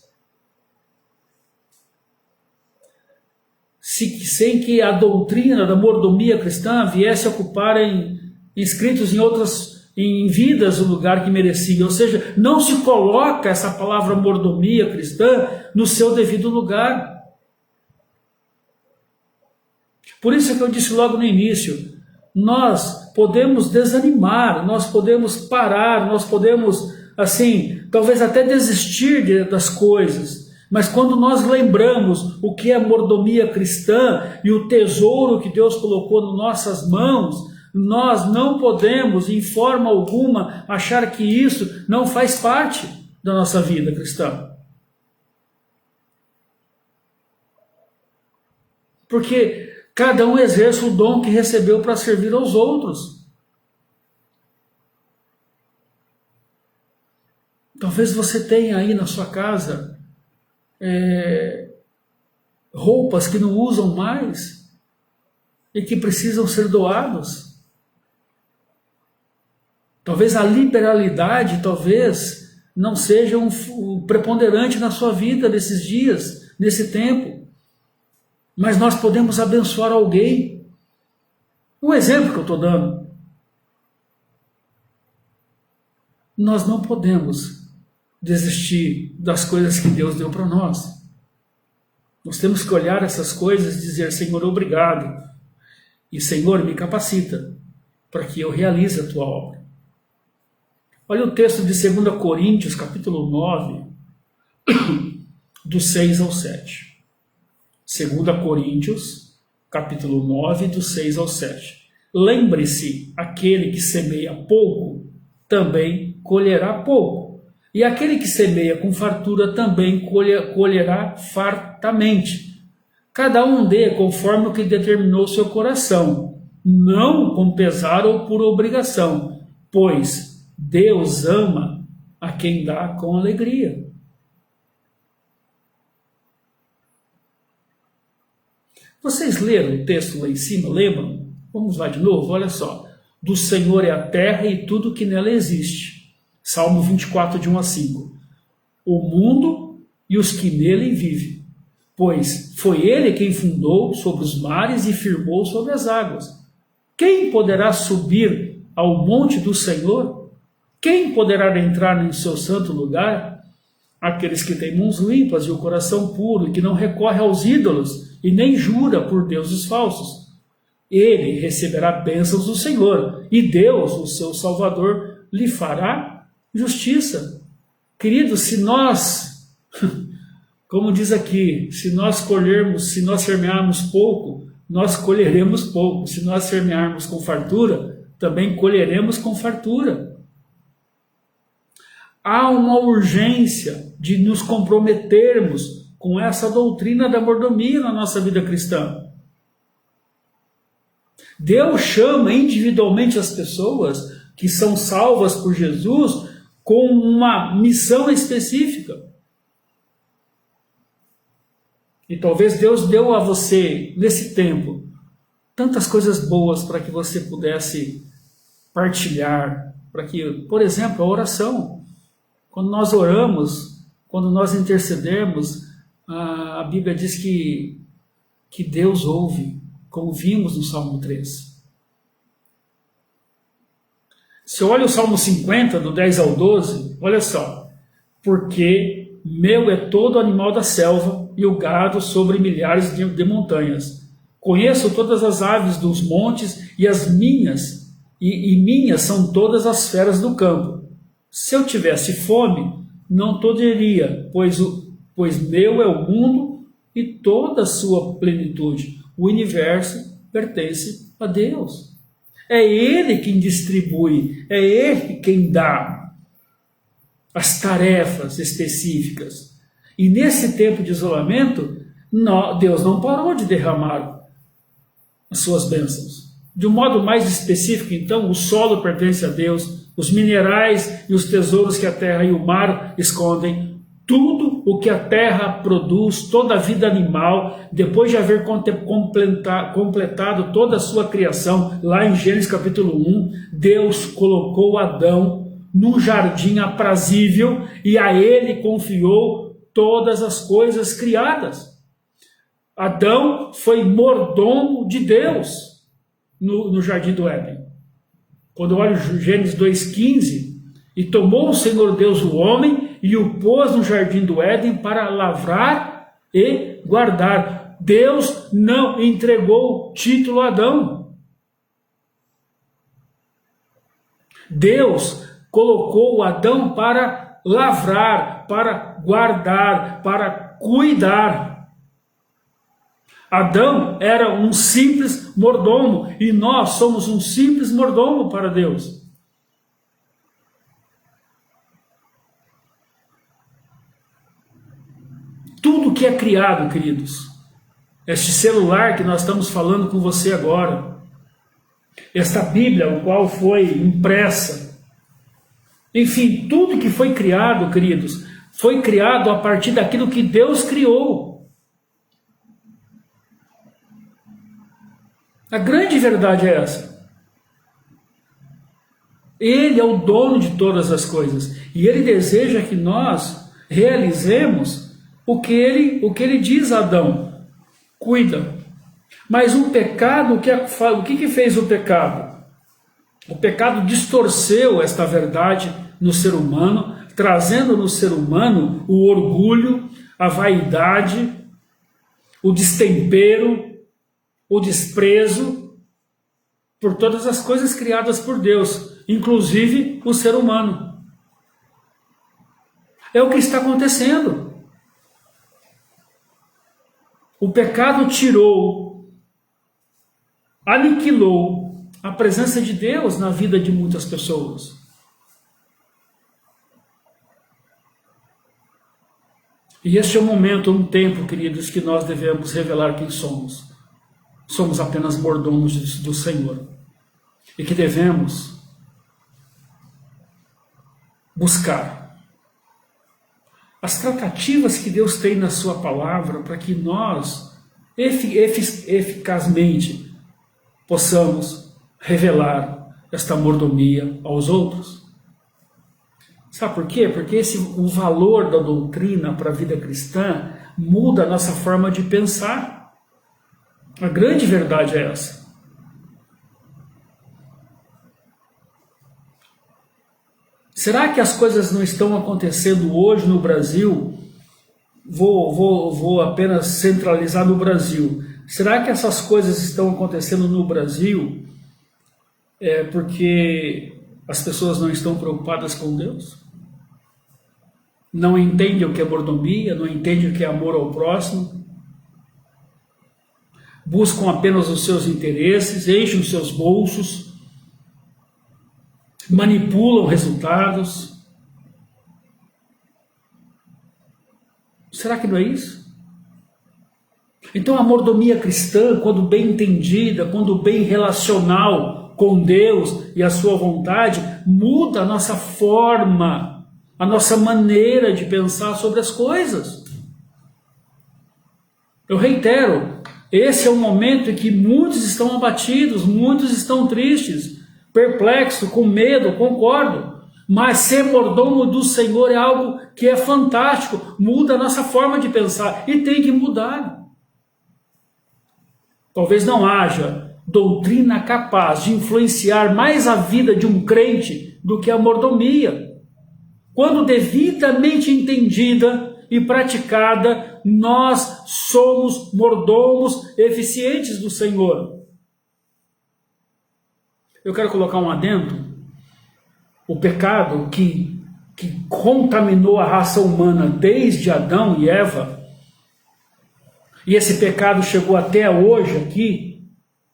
Sem que a doutrina da mordomia cristã viesse a ocupar inscritos em vidas o lugar que merecia. Ou seja, não se coloca essa palavra mordomia cristã no seu devido lugar. Por isso que eu disse logo no início, nós podemos desanimar, nós podemos parar, nós podemos, assim, talvez até desistir das coisas. Mas quando nós lembramos o que é mordomia cristã e o tesouro que Deus colocou nas nossas mãos, nós não podemos, em forma alguma, achar que isso não faz parte da nossa vida cristã. Porque cada um exerce o dom que recebeu para servir aos outros. Talvez você tenha aí na sua casa roupas que não usam mais e que precisam ser doados. Talvez a liberalidade, talvez não seja um preponderante na sua vida nesses dias, nesse tempo. Mas nós podemos abençoar alguém. Um exemplo que eu estou dando. Nós não podemos desistir das coisas que Deus deu para nós. Nós temos que olhar essas coisas e dizer: Senhor, obrigado. E Senhor, me capacita para que eu realize a tua obra. Olha o texto de 2 Coríntios, capítulo 9, do 6 ao 7. 2 Coríntios, capítulo 9, do 6 ao 7. Lembre-se, aquele que semeia pouco, também colherá pouco. E aquele que semeia com fartura, também colherá fartamente. Cada um dê conforme o que determinou seu coração, não com pesar ou por obrigação, pois Deus ama a quem dá com alegria. Vocês leram o texto lá em cima? Lembram? Vamos lá de novo, olha só. Do Senhor é a terra e tudo que nela existe. Salmo 24, de 1 a 5. O mundo e os que nele vivem. Pois foi ele quem fundou sobre os mares e firmou sobre as águas. Quem poderá subir ao monte do Senhor? Quem poderá entrar em seu santo lugar? Aqueles que têm mãos limpas e o coração puro, e que não recorre aos ídolos, e nem jura por deuses falsos. Ele receberá bênçãos do Senhor, e Deus, o seu Salvador, lhe fará justiça. Queridos, se nós, como diz aqui, se nós semearmos pouco, nós colheremos pouco. Se nós semearmos com fartura, também colheremos com fartura. Há uma urgência de nos comprometermos com essa doutrina da mordomia na nossa vida cristã. Deus chama individualmente as pessoas que são salvas por Jesus com uma missão específica. E talvez Deus deu a você, nesse tempo, tantas coisas boas para que você pudesse partilhar, para que, por exemplo, a oração. Quando nós oramos, quando nós intercedemos, a Bíblia diz que Deus ouve, como vimos no Salmo 3. Se olha o Salmo 50, do 10 ao 12, olha só. Porque meu é todo animal da selva e o gado sobre milhares de montanhas. Conheço todas as aves dos montes e as minhas, e minhas são todas as feras do campo. Se eu tivesse fome, não toleria, pois meu é o mundo e toda a sua plenitude. O universo pertence a Deus. É Ele quem distribui, é Ele quem dá as tarefas específicas. E nesse tempo de isolamento, Deus não parou de derramar as suas bênçãos. De um modo mais específico, então, o solo pertence a Deus, os minerais e os tesouros que a terra e o mar escondem, tudo o que a terra produz, toda a vida animal, depois de haver completado toda a sua criação, lá em Gênesis capítulo 1, Deus colocou Adão num jardim aprazível e a ele confiou todas as coisas criadas. Adão foi mordomo de Deus no jardim do Éden. Quando eu olho Gênesis 2,15, e tomou o Senhor Deus o homem e o pôs no jardim do Éden para lavrar e guardar. Deus não entregou título a Adão. Deus colocou Adão para lavrar, para guardar, para cuidar. Adão era um simples mordomo e nós somos um simples mordomo para Deus. Tudo que é criado, queridos, este celular que nós estamos falando com você agora, esta Bíblia, o qual foi impressa, enfim, tudo que foi criado, queridos, foi criado a partir daquilo que Deus criou. A grande verdade é essa. Ele é o dono de todas as coisas e Ele deseja que nós realizemos o que ele diz a Adão: cuida. Mas o pecado, o que fez o pecado? O pecado distorceu esta verdade no ser humano, trazendo no ser humano o orgulho, a vaidade, o destempero, o desprezo por todas as coisas criadas por Deus, inclusive o ser humano. É o que está acontecendo. O pecado tirou, aniquilou a presença de Deus na vida de muitas pessoas. E este é um momento, um tempo, queridos, que nós devemos revelar quem somos. Somos apenas mordomos do Senhor. E que devemos buscar as tratativas que Deus tem na sua palavra para que nós eficazmente possamos revelar esta mordomia aos outros. Sabe por quê? Porque o valor da doutrina para a vida cristã muda a nossa forma de pensar. A grande verdade é essa. Será que as coisas não estão acontecendo hoje no Brasil? Vou apenas centralizar no Brasil. Será que essas coisas estão acontecendo no Brasil porque as pessoas não estão preocupadas com Deus? Não entendem o que é mordomia, não entendem o que é amor ao próximo? Buscam apenas os seus interesses, enchem os seus bolsos, manipulam resultados. Será que não é isso? Então a mordomia cristã, quando bem entendida, quando bem relacional com Deus e a sua vontade, muda a nossa forma, a nossa maneira de pensar sobre as coisas. Eu reitero, esse é um momento em que muitos estão abatidos, muitos estão tristes, perplexos, com medo, concordo. Mas ser mordomo do Senhor é algo que é fantástico, muda a nossa forma de pensar e tem que mudar. Talvez não haja doutrina capaz de influenciar mais a vida de um crente do que a mordomia. Quando devidamente entendida e praticada, nós somos mordomos eficientes do Senhor. Eu quero colocar um adendo. O pecado que contaminou a raça humana desde Adão e Eva, e esse pecado chegou até hoje aqui,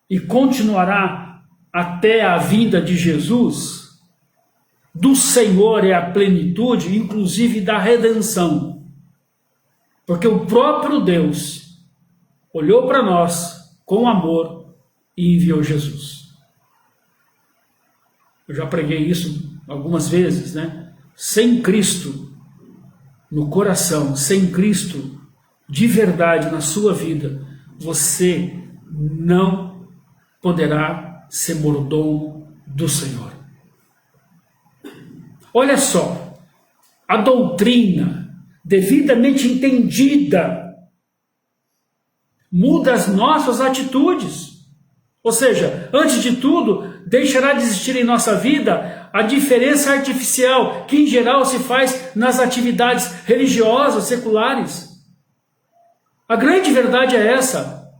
e continuará até a vinda de Jesus, do Senhor é a plenitude, inclusive da redenção. Porque o próprio Deus olhou para nós com amor e enviou Jesus. Eu já preguei isso algumas vezes, né? Sem Cristo no coração, sem Cristo de verdade na sua vida, você não poderá ser mordomo do Senhor. Olha só, a doutrina devidamente entendida muda as nossas atitudes. Ou seja, antes de tudo, deixará de existir em nossa vida a diferença artificial que em geral se faz nas atividades religiosas, seculares. A grande verdade é essa.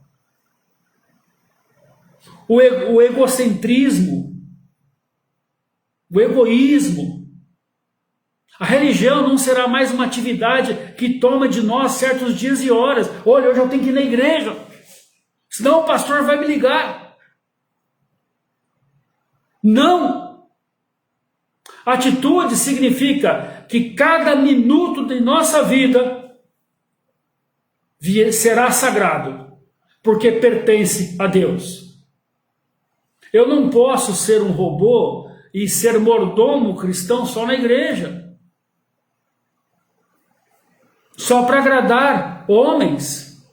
O egocentrismo, o egoísmo. A religião não será mais uma atividade que toma de nós certos dias e horas. Olha, hoje eu tenho que ir na igreja, senão o pastor vai me ligar. Não! Atitude significa que cada minuto de nossa vida será sagrado, porque pertence a Deus. Eu não posso ser um robô e ser mordomo cristão só na igreja, só para agradar homens,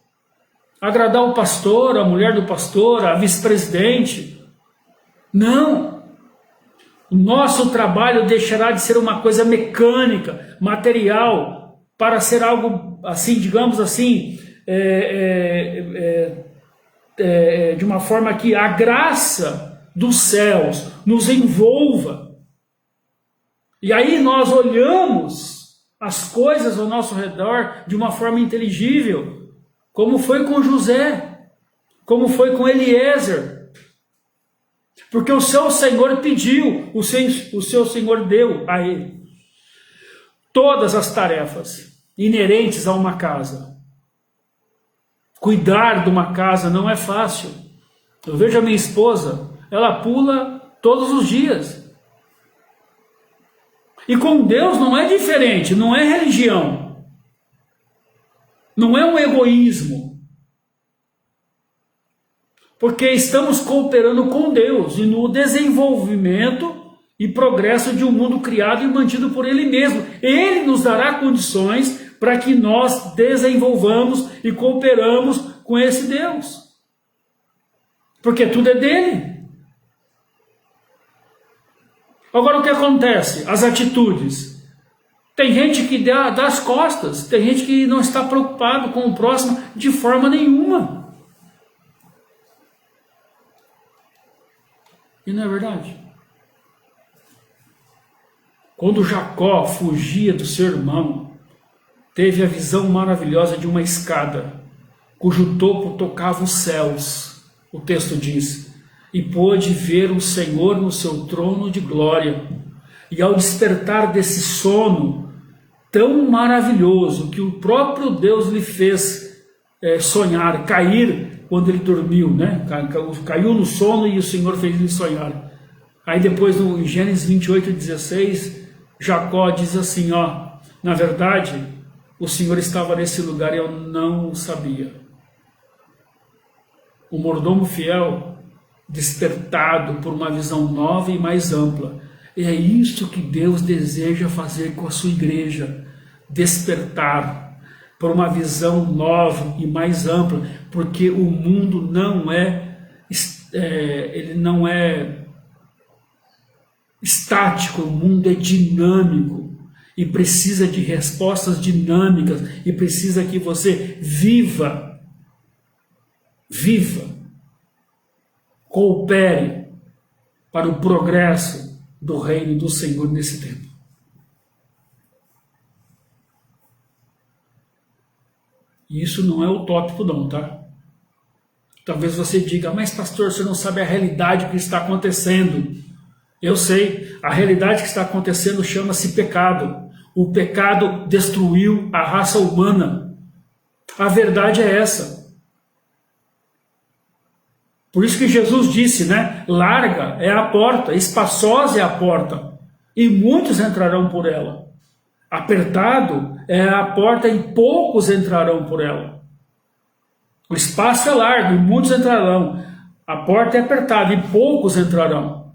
agradar o pastor, a mulher do pastor, a vice-presidente. Não! O nosso trabalho deixará de ser uma coisa mecânica, material, para ser algo assim, digamos assim, de uma forma que a graça dos céus nos envolva. E aí nós olhamos as coisas ao nosso redor de uma forma inteligível, como foi com José, como foi com Eliezer. Porque o seu Senhor pediu, o seu Senhor deu a ele todas as tarefas inerentes a uma casa. Cuidar de uma casa não é fácil. Eu vejo a minha esposa, ela pula todos os dias. E com Deus não é diferente, não é religião. Não é um egoísmo. Porque estamos cooperando com Deus e no desenvolvimento e progresso de um mundo criado e mantido por Ele mesmo. Ele nos dará condições para que nós desenvolvamos e cooperamos com esse Deus. Porque tudo é dele. Agora o que acontece? As atitudes. Tem gente que dá as costas, tem gente que não está preocupado com o próximo de forma nenhuma. E não é verdade? Quando Jacó fugia do seu irmão, teve a visão maravilhosa de uma escada, cujo topo tocava os céus, o texto diz, e pôde ver o Senhor no seu trono de glória. E ao despertar desse sono tão maravilhoso que o próprio Deus lhe fez sonhar, cair quando ele dormiu, né? Caiu no sono e o Senhor fez ele sonhar. Aí depois no Gênesis 28:16, Jacó diz assim, na verdade, o Senhor estava nesse lugar e eu não o sabia. O mordomo fiel, despertado por uma visão nova e mais ampla. E é isso que Deus deseja fazer com a sua igreja, despertar por uma visão nova e mais ampla, porque o mundo não ele não é estático, o mundo é dinâmico e precisa de respostas dinâmicas e precisa que você viva, coopere para o progresso do reino do Senhor nesse tempo. E isso não é utópico não, tá? Talvez você diga, mas pastor, você não sabe a realidade que está acontecendo. Eu sei, a realidade que está acontecendo chama-se pecado. O pecado destruiu a raça humana. A verdade é essa. Por isso que Jesus disse, né? Larga é a porta, espaçosa é a porta, e muitos entrarão por ela. Apertado é a porta e poucos entrarão por ela. O espaço é largo e muitos entrarão. A porta é apertada e poucos entrarão.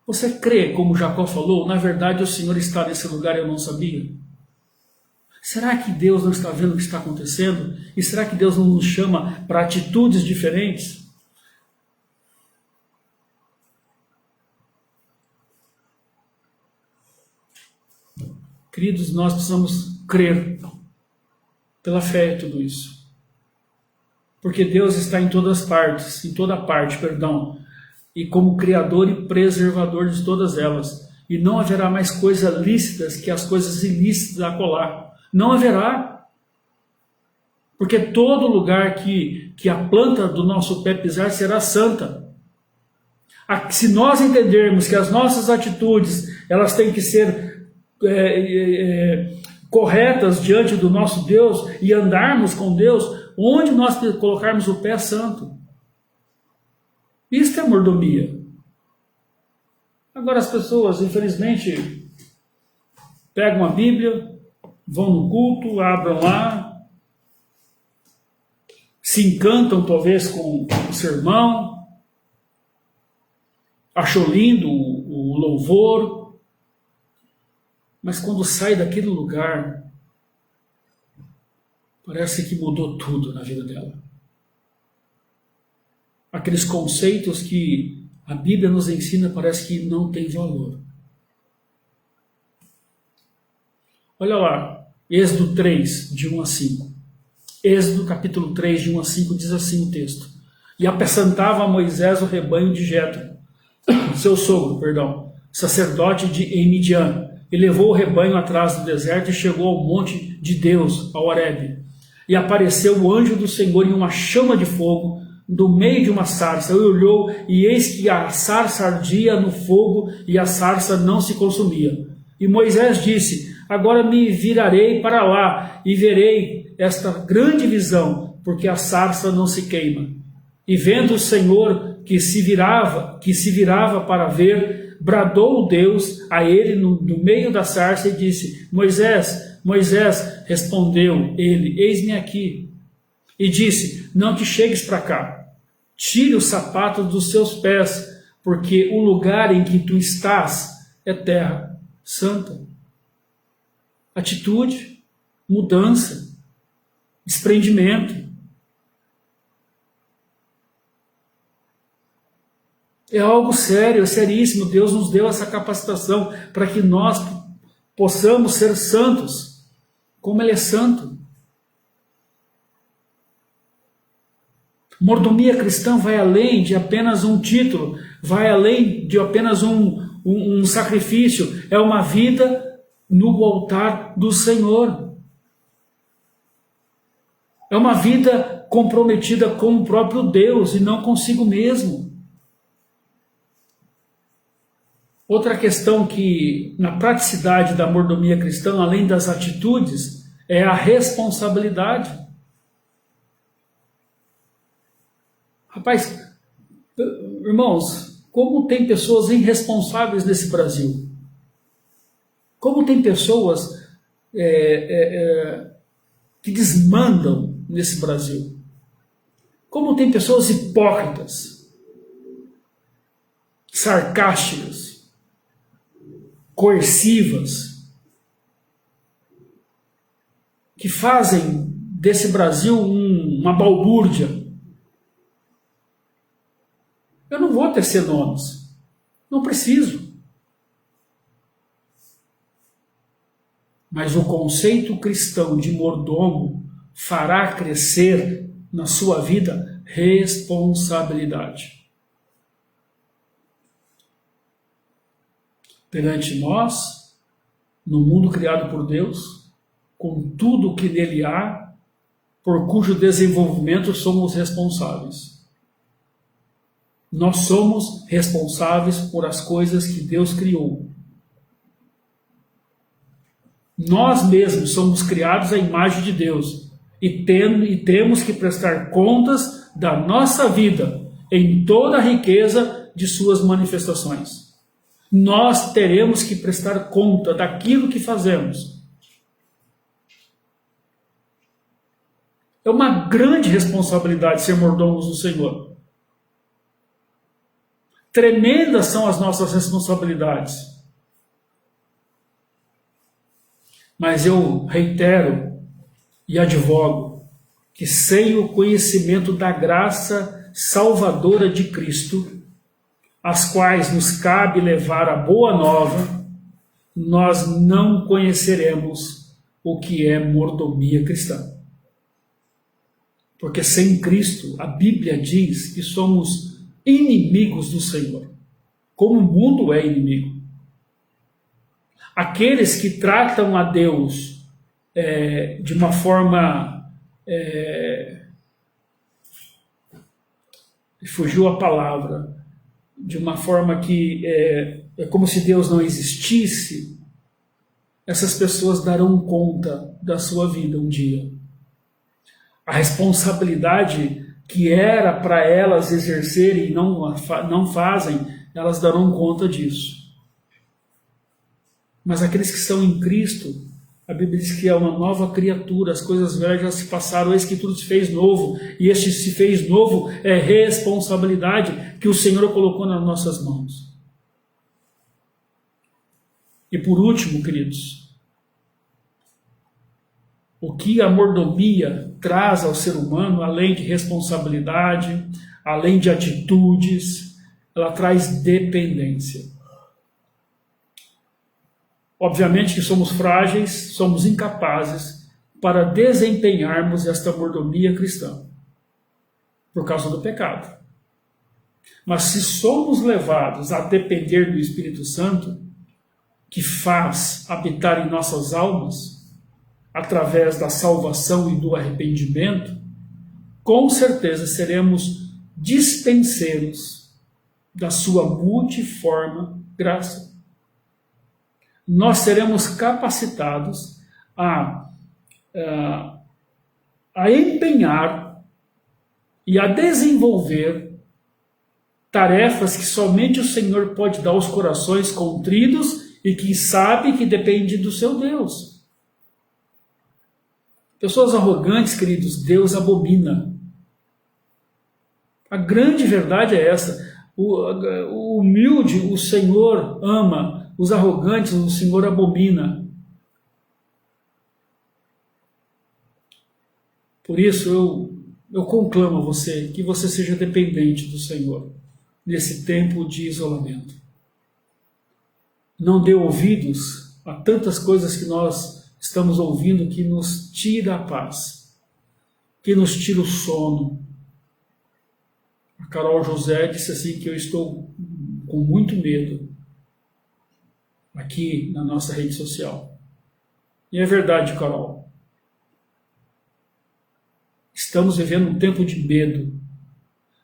Você crê, como Jacó falou, na verdade o Senhor está nesse lugar e eu não sabia? Será que Deus não está vendo o que está acontecendo? E será que Deus não nos chama para atitudes diferentes? Queridos, nós precisamos crer pela fé em tudo isso. Porque Deus está em todas partes, em toda parte, perdão, e como Criador e preservador de todas elas. E não haverá mais coisas lícitas que as coisas ilícitas acolá. Não haverá. Porque todo lugar que a planta do nosso pé pisar será santa. Se nós entendermos que as nossas atitudes elas têm que ser corretas diante do nosso Deus e andarmos com Deus, onde nós colocarmos o pé é santo. Isso é mordomia. Agora as pessoas, infelizmente, pegam a Bíblia, vão no culto, abram lá, se encantam talvez com o sermão, achou lindo o louvor, mas quando sai daquele lugar, parece que mudou tudo na vida dela. Aqueles conceitos que a Bíblia nos ensina parece que não tem valor. Olha lá, Êxodo 3, de 1 a 5. Êxodo capítulo 3, de 1 a 5, diz assim o texto. E apacentava a Moisés o rebanho de Jetro, seu sogro, sacerdote em Midian, e levou o rebanho atrás do deserto e chegou ao monte de Deus, ao Horebe. E apareceu o anjo do Senhor em uma chama de fogo, do meio de uma sarça. E olhou, e eis que a sarça ardia no fogo, e a sarça não se consumia. E Moisés disse, agora me virarei para lá, e verei esta grande visão, porque a sarça não se queima. E vendo o Senhor que se virava para ver, bradou Deus a ele no meio da sarça e disse, Moisés, Moisés, respondeu ele, eis-me aqui. E disse, não te chegues para cá, tire o sapato dos seus pés, porque o lugar em que tu estás é terra santa. Atitude, mudança, desprendimento. É algo sério, é seríssimo. Deus nos deu essa capacitação para que nós possamos ser santos, como Ele é santo. Mordomia cristã vai além de apenas um título, vai além de apenas um sacrifício. É uma vida no altar do Senhor. É uma vida comprometida com o próprio Deus e não consigo mesmo. Outra questão que, na praticidade da mordomia cristã, além das atitudes, é a responsabilidade. Rapaz, irmãos, como tem pessoas irresponsáveis nesse Brasil? Como tem pessoas que desmandam nesse Brasil? Como tem pessoas hipócritas, sarcásticas, coercivas, que fazem desse Brasil uma balbúrdia. Eu não vou tecer nomes. Não preciso. Mas o conceito cristão de mordomo fará crescer na sua vida responsabilidade. Perante nós, no mundo criado por Deus, com tudo o que nele há, por cujo desenvolvimento somos responsáveis. Nós somos responsáveis por as coisas que Deus criou. Nós mesmos somos criados à imagem de Deus e temos que prestar contas da nossa vida em toda a riqueza de suas manifestações. Nós teremos que prestar conta daquilo que fazemos. É uma grande responsabilidade ser mordomos do Senhor. Tremendas são as nossas responsabilidades. Mas eu reitero e advogo que sem o conhecimento da graça salvadora de Cristo, as quais nos cabe levar a boa nova, nós não conheceremos o que é mordomia cristã. Porque sem Cristo, a Bíblia diz que somos inimigos do Senhor, como o mundo é inimigo. Aqueles que tratam a Deus de uma forma... fugiu a palavra. De uma forma que é como se Deus não existisse, essas pessoas darão conta da sua vida um dia. A responsabilidade que era para elas exercerem e não fazem, elas darão conta disso. Mas aqueles que estão em Cristo, a Bíblia diz que é uma nova criatura, as coisas velhas já se passaram, eis que tudo se fez novo, e este se fez novo é responsabilidade que o Senhor colocou nas nossas mãos. E por último, queridos, o que a mordomia traz ao ser humano, além de responsabilidade, além de atitudes, ela traz dependência. Obviamente que somos frágeis, somos incapazes para desempenharmos esta mordomia cristã, por causa do pecado. Mas se somos levados a depender do Espírito Santo, que faz habitar em nossas almas, através da salvação e do arrependimento, com certeza seremos dispenseiros da sua multiforme graça. Nós seremos capacitados a empenhar e a desenvolver tarefas que somente o Senhor pode dar aos corações contritos e que sabe que depende do seu Deus. Pessoas arrogantes, queridos, Deus abomina. A grande verdade é essa. O humilde, o Senhor ama. Os arrogantes, o Senhor abomina. Por isso, eu conclamo a você que você seja dependente do Senhor nesse tempo de isolamento. Não dê ouvidos a tantas coisas que nós estamos ouvindo que nos tira a paz, que nos tira o sono. A Carol José disse assim que eu estou com muito medo aqui na nossa rede social. E é verdade, Carol. Estamos vivendo um tempo de medo,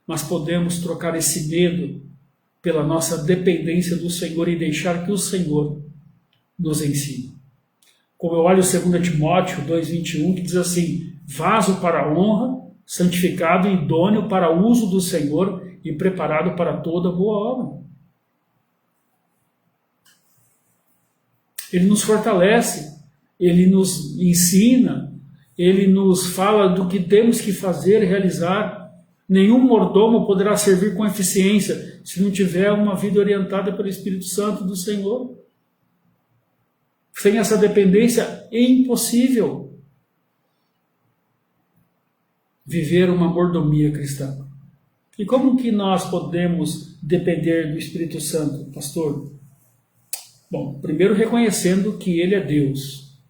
mas podemos trocar esse medo pela nossa dependência do Senhor e deixar que o Senhor nos ensine. Como eu olho 2 Timóteo 2,21, que diz assim: vaso para a honra, santificado e idôneo para o uso do Senhor e preparado para toda boa obra. Ele nos fortalece, ele nos ensina, ele nos fala do que temos que fazer e realizar. Nenhum mordomo poderá servir com eficiência se não tiver uma vida orientada pelo Espírito Santo do Senhor. Sem essa dependência é impossível viver uma mordomia cristã. E como que nós podemos depender do Espírito Santo, pastor? Bom, primeiro reconhecendo que Ele é Deus.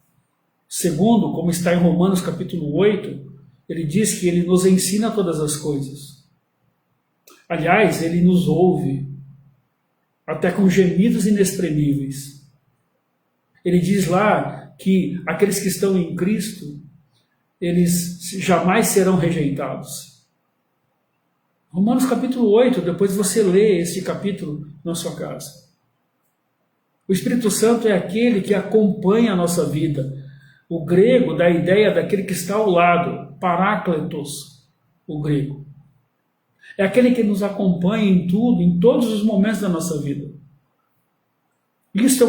Segundo, como está em Romanos capítulo 8, ele diz que Ele nos ensina todas as coisas. Aliás, Ele nos ouve, até com gemidos inexprimíveis. Ele diz lá que aqueles que estão em Cristo, eles jamais serão rejeitados. Romanos capítulo 8, depois você lê esse capítulo na sua casa. O Espírito Santo é aquele que acompanha a nossa vida. O grego dá a ideia daquele que está ao lado, parácletos, o grego. É aquele que nos acompanha em tudo, em todos os momentos da nossa vida. Isso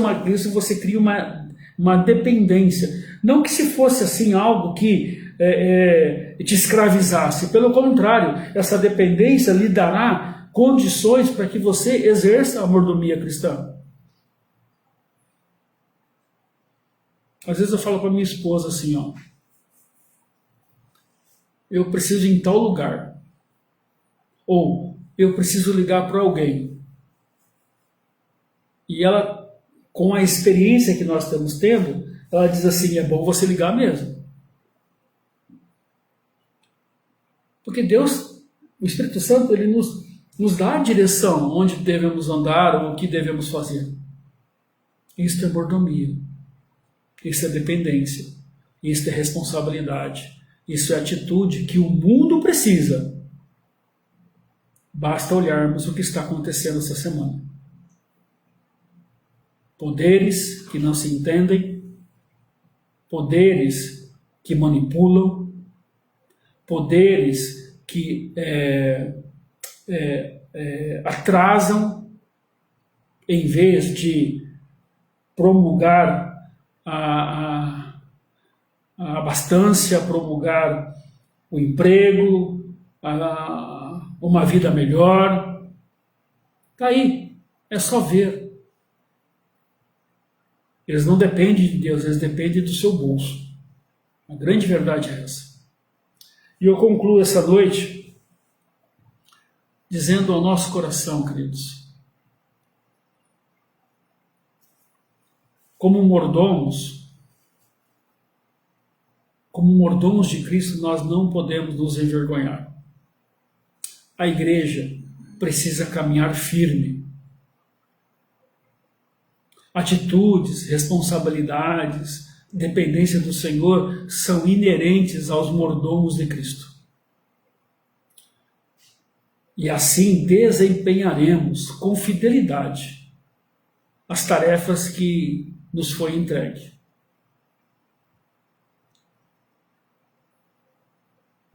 você cria uma dependência. Não que se fosse assim algo que te escravizasse. Pelo contrário, essa dependência lhe dará condições para que você exerça a mordomia cristã. Às vezes eu falo para minha esposa assim, ó, eu preciso ir em tal lugar. Ou eu preciso ligar para alguém. E ela, com a experiência que nós estamos tendo, ela diz assim, é bom você ligar mesmo. Porque Deus, o Espírito Santo, ele nos dá a direção onde devemos andar ou o que devemos fazer. Isso é mordomia. Isso é dependência. Isso é responsabilidade. Isso é atitude que o mundo precisa. Basta olharmos o que está acontecendo essa semana. Poderes que não se entendem, poderes que manipulam, poderes que atrasam, em vez de promulgar a abastância, promulgar o emprego, uma vida melhor. Está aí, é só ver. Eles não dependem de Deus, eles dependem do seu bolso. A grande verdade é essa. E eu concluo essa noite dizendo ao nosso coração, queridos, como mordomos de Cristo, nós não podemos nos envergonhar. A igreja precisa caminhar firme. Atitudes, responsabilidades, dependência do Senhor são inerentes aos mordomos de Cristo. E assim desempenharemos com fidelidade as tarefas que nos foi entregue.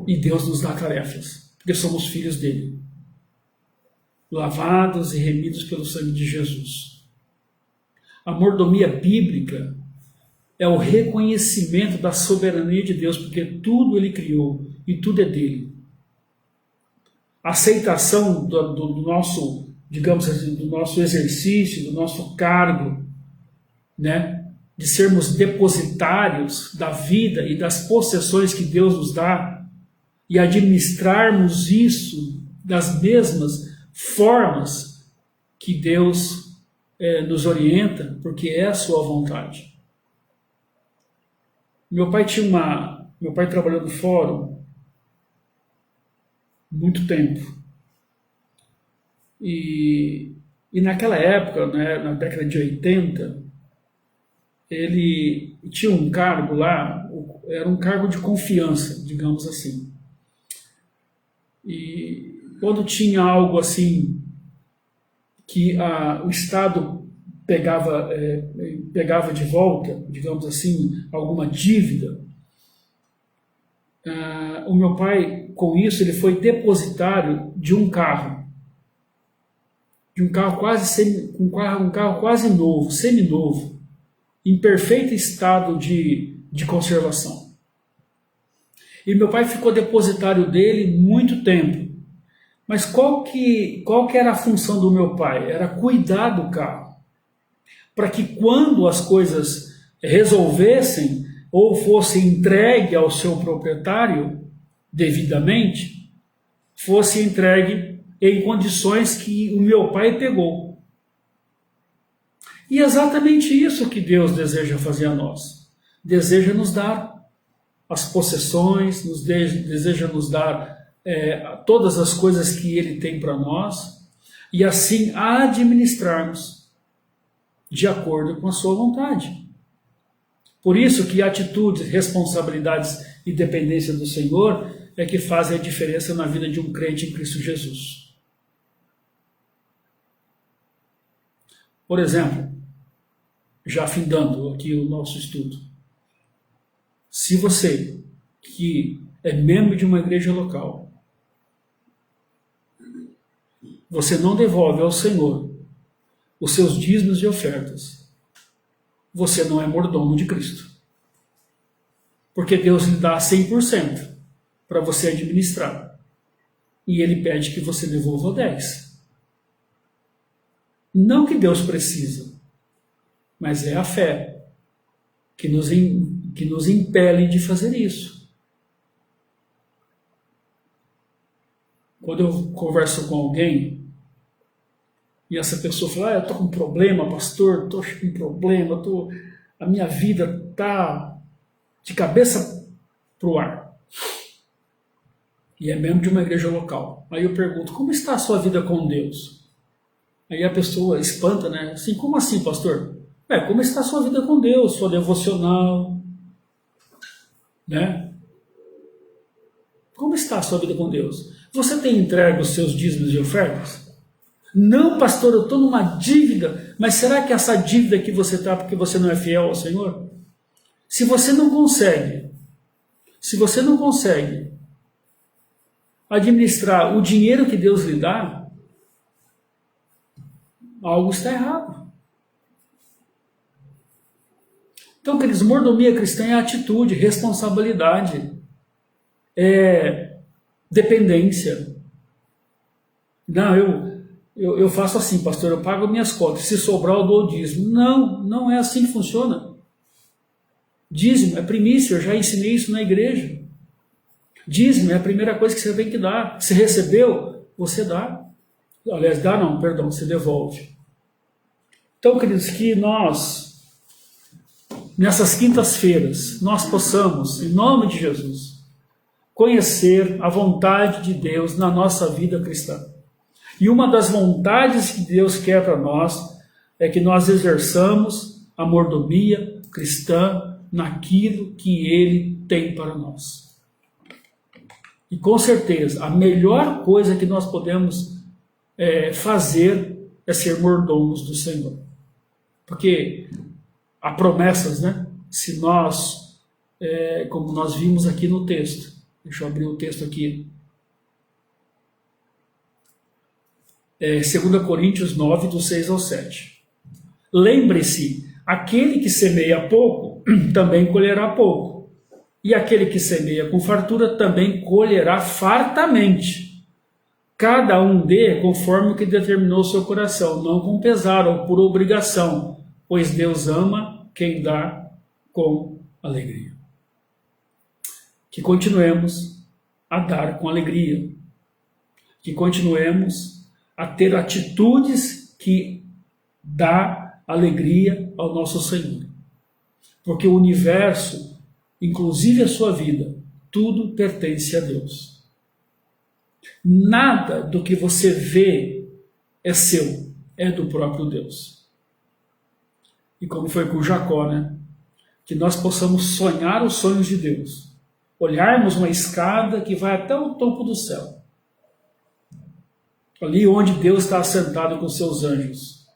E Deus nos dá tarefas, porque somos filhos dele, lavados e remidos pelo sangue de Jesus. A mordomia bíblica é o reconhecimento da soberania de Deus, porque tudo ele criou e tudo é dele. A aceitação do nosso, digamos assim, do nosso exercício, do nosso cargo, né, de sermos depositários da vida e das possessões que Deus nos dá e administrarmos isso das mesmas formas que Deus nos orienta, porque é a sua vontade. Meu pai trabalhou no fórum muito tempo. E naquela época, né, na década de 80, ele tinha um cargo lá, era um cargo de confiança, digamos assim. E quando tinha algo assim que o Estado pegava de volta, digamos assim, alguma dívida, o meu pai, com isso, ele foi depositário de um carro. Um carro quase novo, seminovo, em perfeito estado de conservação. E meu pai ficou depositário dele muito tempo. Mas qual que era a função do meu pai? Era cuidar do carro. Para que quando as coisas resolvessem ou fossem entregue ao seu proprietário devidamente, fosse entregue em condições que o meu pai pegou. E é exatamente isso que Deus deseja fazer a nós. Deseja nos dar as possessões, deseja nos dar todas as coisas que Ele tem para nós, e assim administrarmos de acordo com a sua vontade. Por isso que atitudes, responsabilidades e dependência do Senhor é que fazem a diferença na vida de um crente em Cristo Jesus. Por exemplo, já findando aqui o nosso estudo, se você, que é membro de uma igreja local, você não devolve ao Senhor os seus dízimos e ofertas, você não é mordomo de Cristo. Porque Deus lhe dá 100% para você administrar. E Ele pede que você devolva 10%. Não que Deus precisa, mas é a fé que nos impele de fazer isso. Quando eu converso com alguém e essa pessoa fala, eu estou com um problema, pastor, estou com um problema, a minha vida está de cabeça para o ar. E é membro de uma igreja local. Aí eu pergunto, como está a sua vida com Deus? Aí a pessoa espanta, né? Assim, como assim, pastor? Como está a sua vida com Deus, sua devocional, né? Como está a sua vida com Deus? Você tem entregue os seus dízimos e ofertas? Não, pastor, eu estou numa dívida. Mas será que essa dívida que você está porque você não é fiel ao Senhor? Se você não consegue administrar o dinheiro que Deus lhe dá, algo está errado. Então, queridos, mordomia cristã é atitude, responsabilidade, dependência. Não, eu faço assim, pastor, eu pago minhas contas, se sobrar eu dou o dízimo. Não é assim que funciona. Dízimo é primícia, eu já ensinei isso na igreja. Dízimo é a primeira coisa que você tem que dar. Se recebeu, você dá. Aliás, você devolve. Então, queridos, que nós, nessas quintas-feiras, nós possamos, em nome de Jesus, conhecer a vontade de Deus na nossa vida cristã. E uma das vontades que Deus quer para nós é que nós exerçamos a mordomia cristã naquilo que Ele tem para nós. E com certeza, a melhor coisa que nós podemos fazer é ser mordomos do Senhor. Porque há promessas, né? Se nós, como nós vimos aqui no texto, deixa eu abrir o texto aqui, 2 Coríntios 9, do 6 ao 7. Lembre-se, aquele que semeia pouco, também colherá pouco. E aquele que semeia com fartura, também colherá fartamente. Cada um dê conforme o que determinou o seu coração, não com pesar ou por obrigação, pois Deus ama quem dá com alegria. Que continuemos a dar com alegria. Que continuemos a ter atitudes que dá alegria ao nosso Senhor. Porque o universo, inclusive a sua vida, tudo pertence a Deus. Nada do que você vê é seu, é do próprio Deus. E como foi com Jacó, né? Que nós possamos sonhar os sonhos de Deus. Olharmos uma escada que vai até o topo do céu. Ali onde Deus está assentado com seus anjos.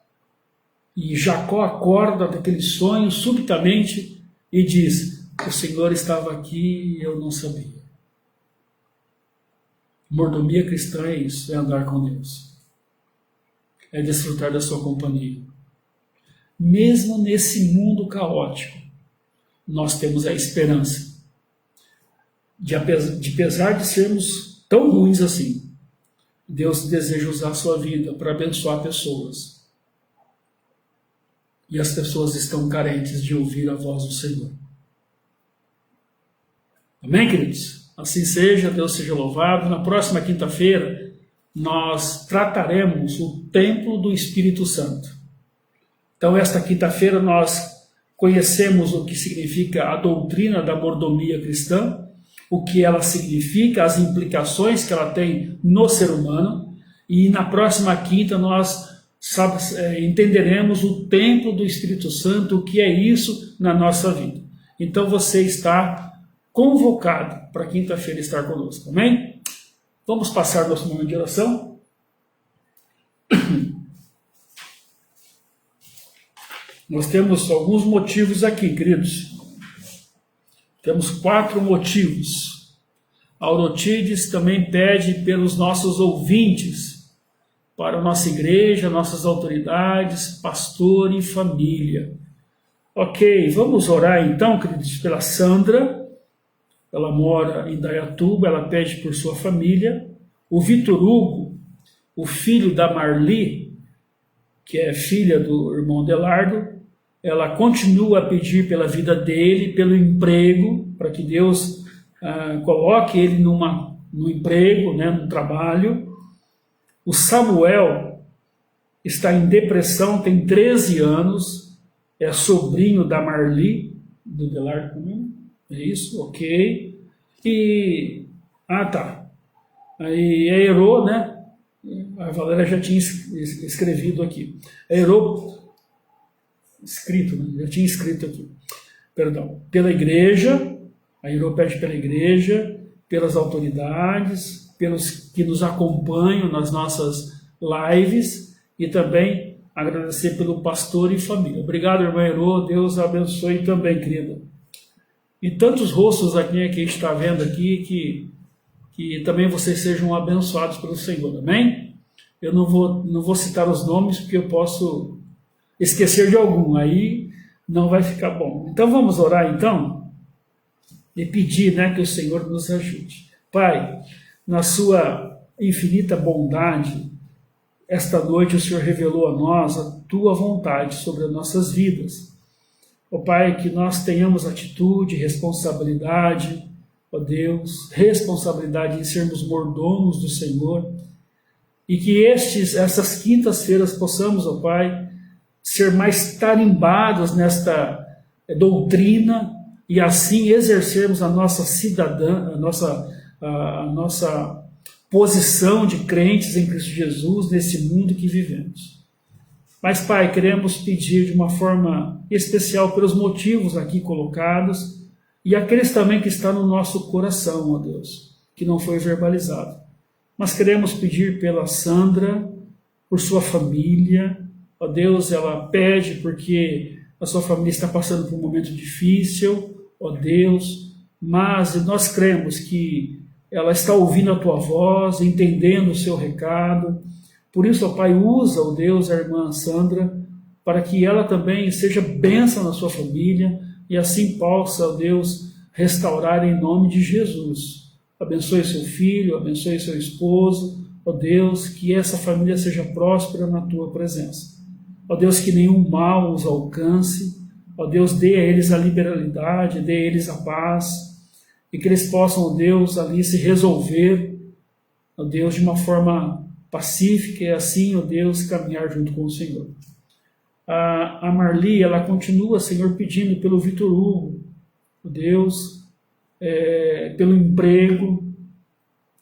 E Jacó acorda daquele sonho subitamente e diz, o Senhor estava aqui e eu não sabia. Mordomia cristã é isso, é andar com Deus. É desfrutar da sua companhia. Mesmo nesse mundo caótico, nós temos a esperança de apesar de sermos tão ruins assim, Deus deseja usar a sua vida para abençoar pessoas. E as pessoas estão carentes de ouvir a voz do Senhor. Amém, queridos? Assim seja, Deus seja louvado. Na próxima quinta-feira, nós trataremos o templo do Espírito Santo. Então, esta quinta-feira nós conhecemos o que significa a doutrina da mordomia cristã, o que ela significa, as implicações que ela tem no ser humano, e na próxima quinta nós entenderemos o templo do Espírito Santo, o que é isso na nossa vida. Então você está convocado para quinta-feira estar conosco, amém? Vamos passar nosso momento de oração? Nós temos alguns motivos aqui, queridos. Temos 4 motivos. A Aurotides também pede pelos nossos ouvintes, para a nossa igreja, nossas autoridades, pastor e família. Ok, vamos orar então, queridos, pela Sandra. Ela mora em Dayatuba, ela pede por sua família. O Vitor Hugo, o filho da Marli, que é filha do irmão Adelardo, ela continua a pedir pela vida dele, pelo emprego, para que Deus coloque ele no emprego, no trabalho. O Samuel está em depressão, tem 13 anos, é sobrinho da Marli, do Adelardo também. É isso? Ok. E... Aí a Herô, a Valéria já tinha escrevido aqui. A Herô... já tinha escrito aqui. Perdão. Pela igreja, a Herô pede pela igreja, pelas autoridades, pelos que nos acompanham nas nossas lives e também agradecer pelo pastor e família. Obrigado, irmã Herô. Deus abençoe também, querida. E tantos rostos aqui que a gente está vendo aqui, que também vocês sejam abençoados pelo Senhor, amém? Eu não vou citar os nomes, porque eu posso esquecer de algum, aí não vai ficar bom. Então vamos orar então, e pedir que o Senhor nos ajude. Pai, na sua infinita bondade, esta noite o Senhor revelou a nós a tua vontade sobre as nossas vidas. Ó Pai, que nós tenhamos atitude, responsabilidade, ó Deus, responsabilidade em sermos mordomos do Senhor, e que essas quintas-feiras possamos, ó Pai, ser mais tarimbados nesta doutrina e assim exercermos a nossa a nossa posição de crentes em Cristo Jesus nesse mundo que vivemos. Mas, Pai, queremos pedir de uma forma especial pelos motivos aqui colocados e aqueles também que estão no nosso coração, ó Deus, que não foi verbalizado. Mas queremos pedir pela Sandra, por sua família. Ó Deus, ela pede porque a sua família está passando por um momento difícil, ó Deus, mas nós cremos que ela está ouvindo a tua voz, entendendo o seu recado. Por isso, ó Pai, usa, ó Deus, a irmã Sandra, para que ela também seja bênção na sua família e assim possa, ó Deus, restaurar em nome de Jesus. Abençoe seu filho, abençoe seu esposo, ó Deus, que essa família seja próspera na tua presença. Ó Deus, que nenhum mal os alcance, ó Deus, dê a eles a liberalidade, dê a eles a paz, e que eles possam, ó Deus, ali se resolver, ó Deus, de uma forma pacífica e assim, ó Deus, caminhar junto com o Senhor. A Marli, ela continua, Senhor, pedindo pelo Vitor Hugo, ó Deus, pelo emprego,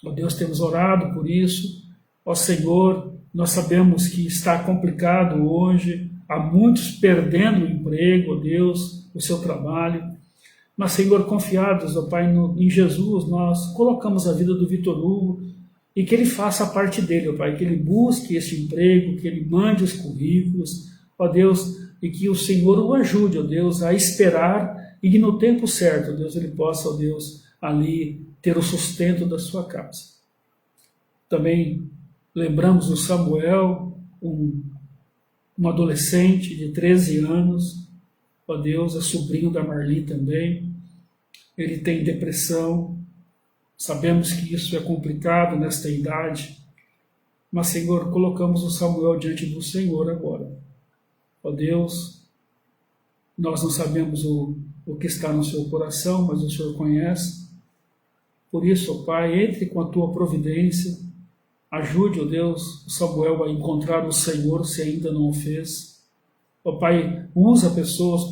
ó Deus, temos orado por isso, ó Senhor, nós sabemos que está complicado hoje, há muitos perdendo o emprego, ó Deus, o seu trabalho, mas, Senhor, confiados, ó Pai, em Jesus, nós colocamos a vida do Vitor Hugo e que ele faça a parte dele, ó Pai, que ele busque esse emprego, que ele mande os currículos, ó Deus, e que o Senhor o ajude, ó Deus, a esperar e que no tempo certo, ó Deus, ele possa, ó Deus, ali ter o sustento da sua casa. Também lembramos do Samuel, um adolescente de 13 anos, ó Deus, é sobrinho da Marli também, ele tem depressão, sabemos que isso é complicado nesta idade, mas, Senhor, colocamos o Samuel diante do Senhor agora. Ó Deus, nós não sabemos o que está no seu coração, mas o Senhor conhece. Por isso, ó Pai, entre com a tua providência Ajude, ó Deus, o Samuel a encontrar o Senhor se ainda não o fez. Ó Pai, usa pessoas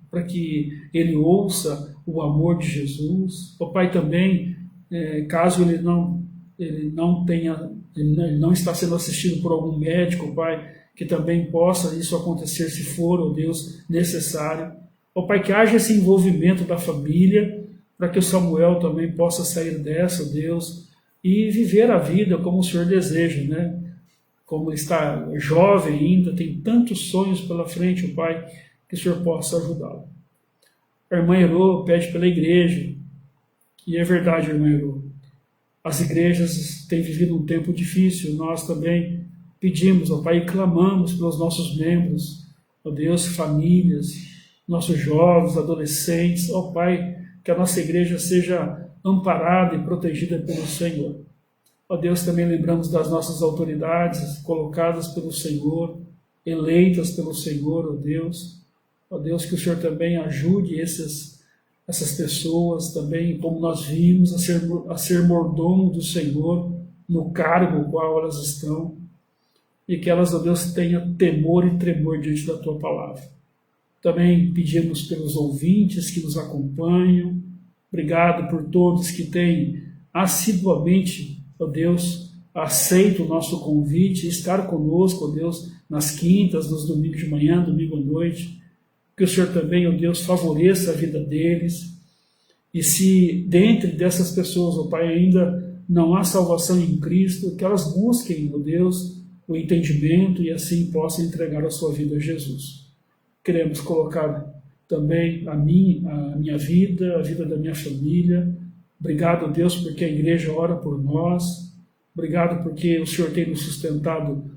para que ele ouça o amor de Jesus. Ó Pai, também, caso ele não está sendo assistido por algum médico, Pai, que também possa isso acontecer se for, ó Deus, necessário. Ó Pai, que haja esse envolvimento da família, para que o Samuel também possa sair dessa, ó Deus, e viver a vida como o Senhor deseja, né? Como ele está jovem ainda, tem tantos sonhos pela frente, ó Pai, que o Senhor possa ajudá-lo. A irmã Herô pede pela igreja, e é verdade, irmã Herô, as igrejas têm vivido um tempo difícil, nós também pedimos, ó Pai, e clamamos pelos nossos membros, ó Deus, famílias, nossos jovens, adolescentes, ó Pai, que a nossa igreja seja amparada e protegida pelo Senhor. Ó Deus, também lembramos das nossas autoridades colocadas pelo Senhor, eleitas pelo Senhor, ó Deus. Ó Deus, que o Senhor também ajude essas pessoas também, como nós vimos, a ser mordomo do Senhor no cargo no qual elas estão, e que elas, ó Deus, tenham temor e tremor diante da Tua palavra. Também pedimos pelos ouvintes que nos acompanham. Obrigado por todos que têm assiduamente, ó Deus, aceito o nosso convite, estar conosco, ó Deus, nas quintas, nos domingos de manhã, domingo à noite. Que o Senhor também, ó Deus, favoreça a vida deles. E se dentre dessas pessoas, ó Pai, ainda não há salvação em Cristo, que elas busquem, ó Deus, o entendimento e assim possam entregar a sua vida a Jesus. Queremos colocar também a minha vida, a vida da minha família. Obrigado, Deus, porque a igreja ora por nós. Obrigado porque o Senhor tem nos sustentado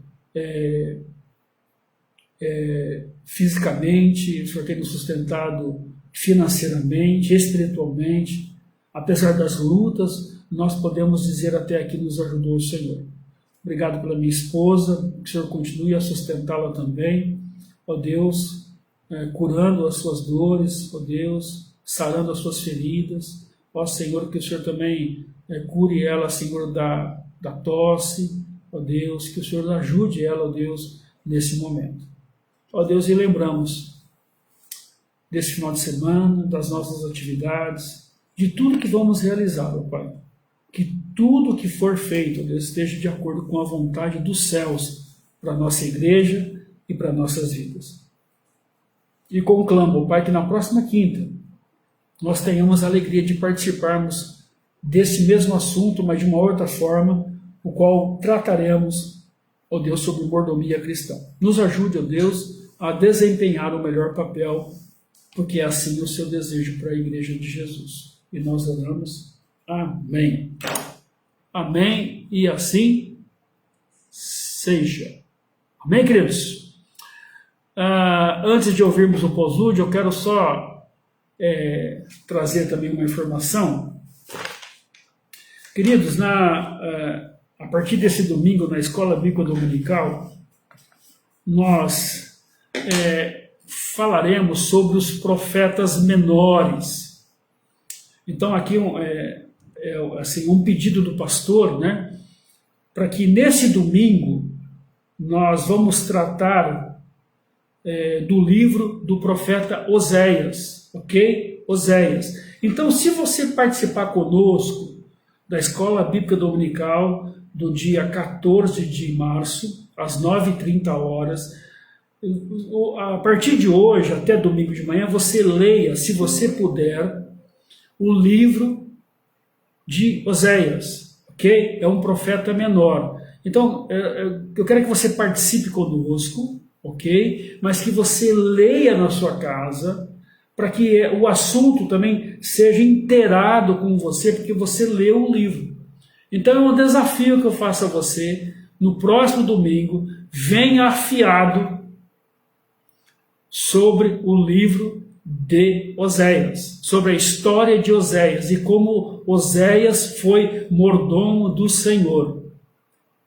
fisicamente, o Senhor tem nos sustentado financeiramente, espiritualmente. Apesar das lutas, nós podemos dizer até aqui nos ajudou o Senhor. Obrigado pela minha esposa, que o Senhor continue a sustentá-la também. Ó Deus, curando as suas dores, ó Deus, sarando as suas feridas. Ó Senhor, que o Senhor também cure ela, Senhor, da tosse. Ó Deus, que o Senhor ajude ela, ó Deus, nesse momento. Ó Deus, e lembramos desse final de semana, das nossas atividades, de tudo que vamos realizar, ó Pai. Que tudo que for feito, ó Deus, esteja de acordo com a vontade dos céus para a nossa igreja e para nossas vidas. E conclamo, ó Pai, que na próxima quinta nós tenhamos a alegria de participarmos desse mesmo assunto, mas de uma outra forma, o qual trataremos, ó Deus, sobre mordomia cristã. Nos ajude, ó Deus, a desempenhar o melhor papel, porque é assim o seu desejo para a igreja de Jesus. E nós oramos. Amém. Amém. E assim seja. Amém, queridos? Antes de ouvirmos o pós-lúdio, eu quero só trazer também uma informação. Queridos, a partir desse domingo, na Escola Bíblica Dominical, nós falaremos sobre os profetas menores. Então, aqui assim, um pedido do pastor, né, para que nesse domingo nós vamos tratar do livro do profeta Oséias, ok? Oséias. Então, se você participar conosco da Escola Bíblica Dominical do dia 14 de março, às 9h30, a partir de hoje, até domingo de manhã, você leia, se você puder, o livro de Oséias, ok? É um profeta menor. Então, eu quero que você participe conosco, ok? Mas que você leia na sua casa, para que o assunto também seja inteirado com você, porque você leu o livro. Então, é um desafio que eu faço a você, no próximo domingo, venha afiado sobre o livro de Oséias, sobre a história de Oséias e como Oséias foi mordomo do Senhor,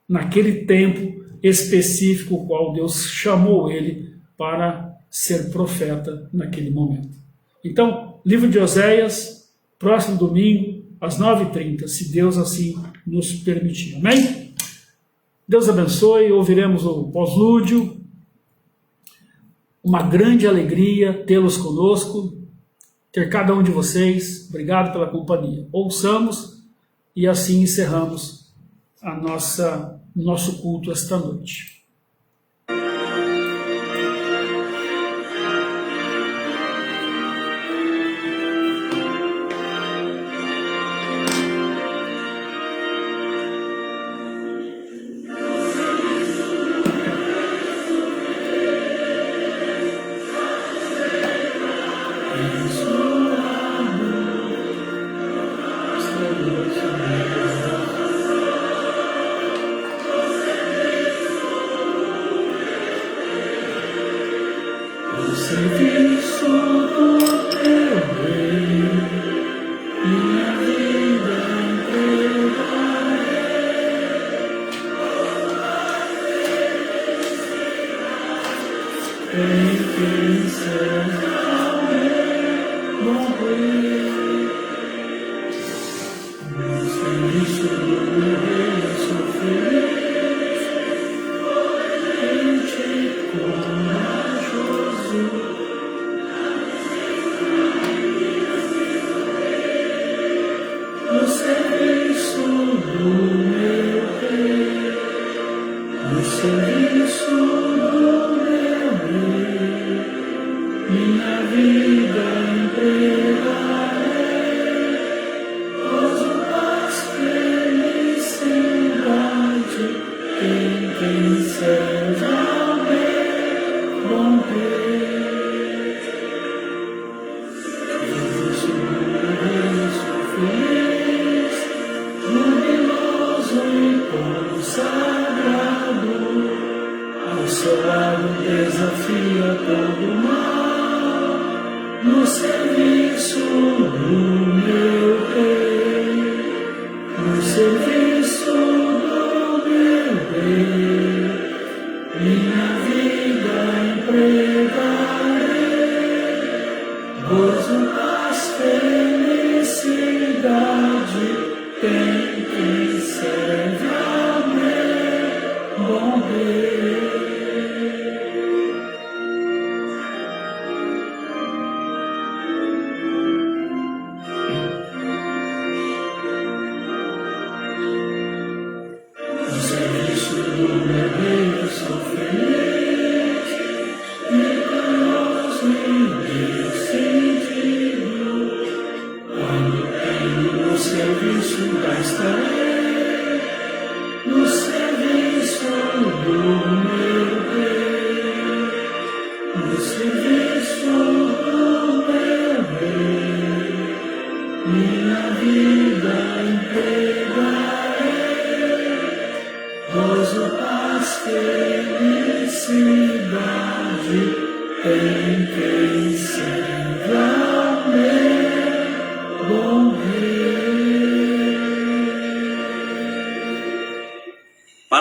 naquele tempo específico o qual Deus chamou ele para ser profeta naquele momento. Então, livro de Oséias, próximo domingo, às 9h30, se Deus assim nos permitir. Amém? Deus abençoe, ouviremos o pós-lúdio. Uma grande alegria tê-los conosco, ter cada um de vocês. Obrigado pela companhia. Ouçamos e assim encerramos nosso culto esta noite.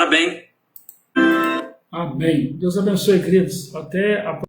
Parabéns. Amém. Deus abençoe, queridos. Até a próxima.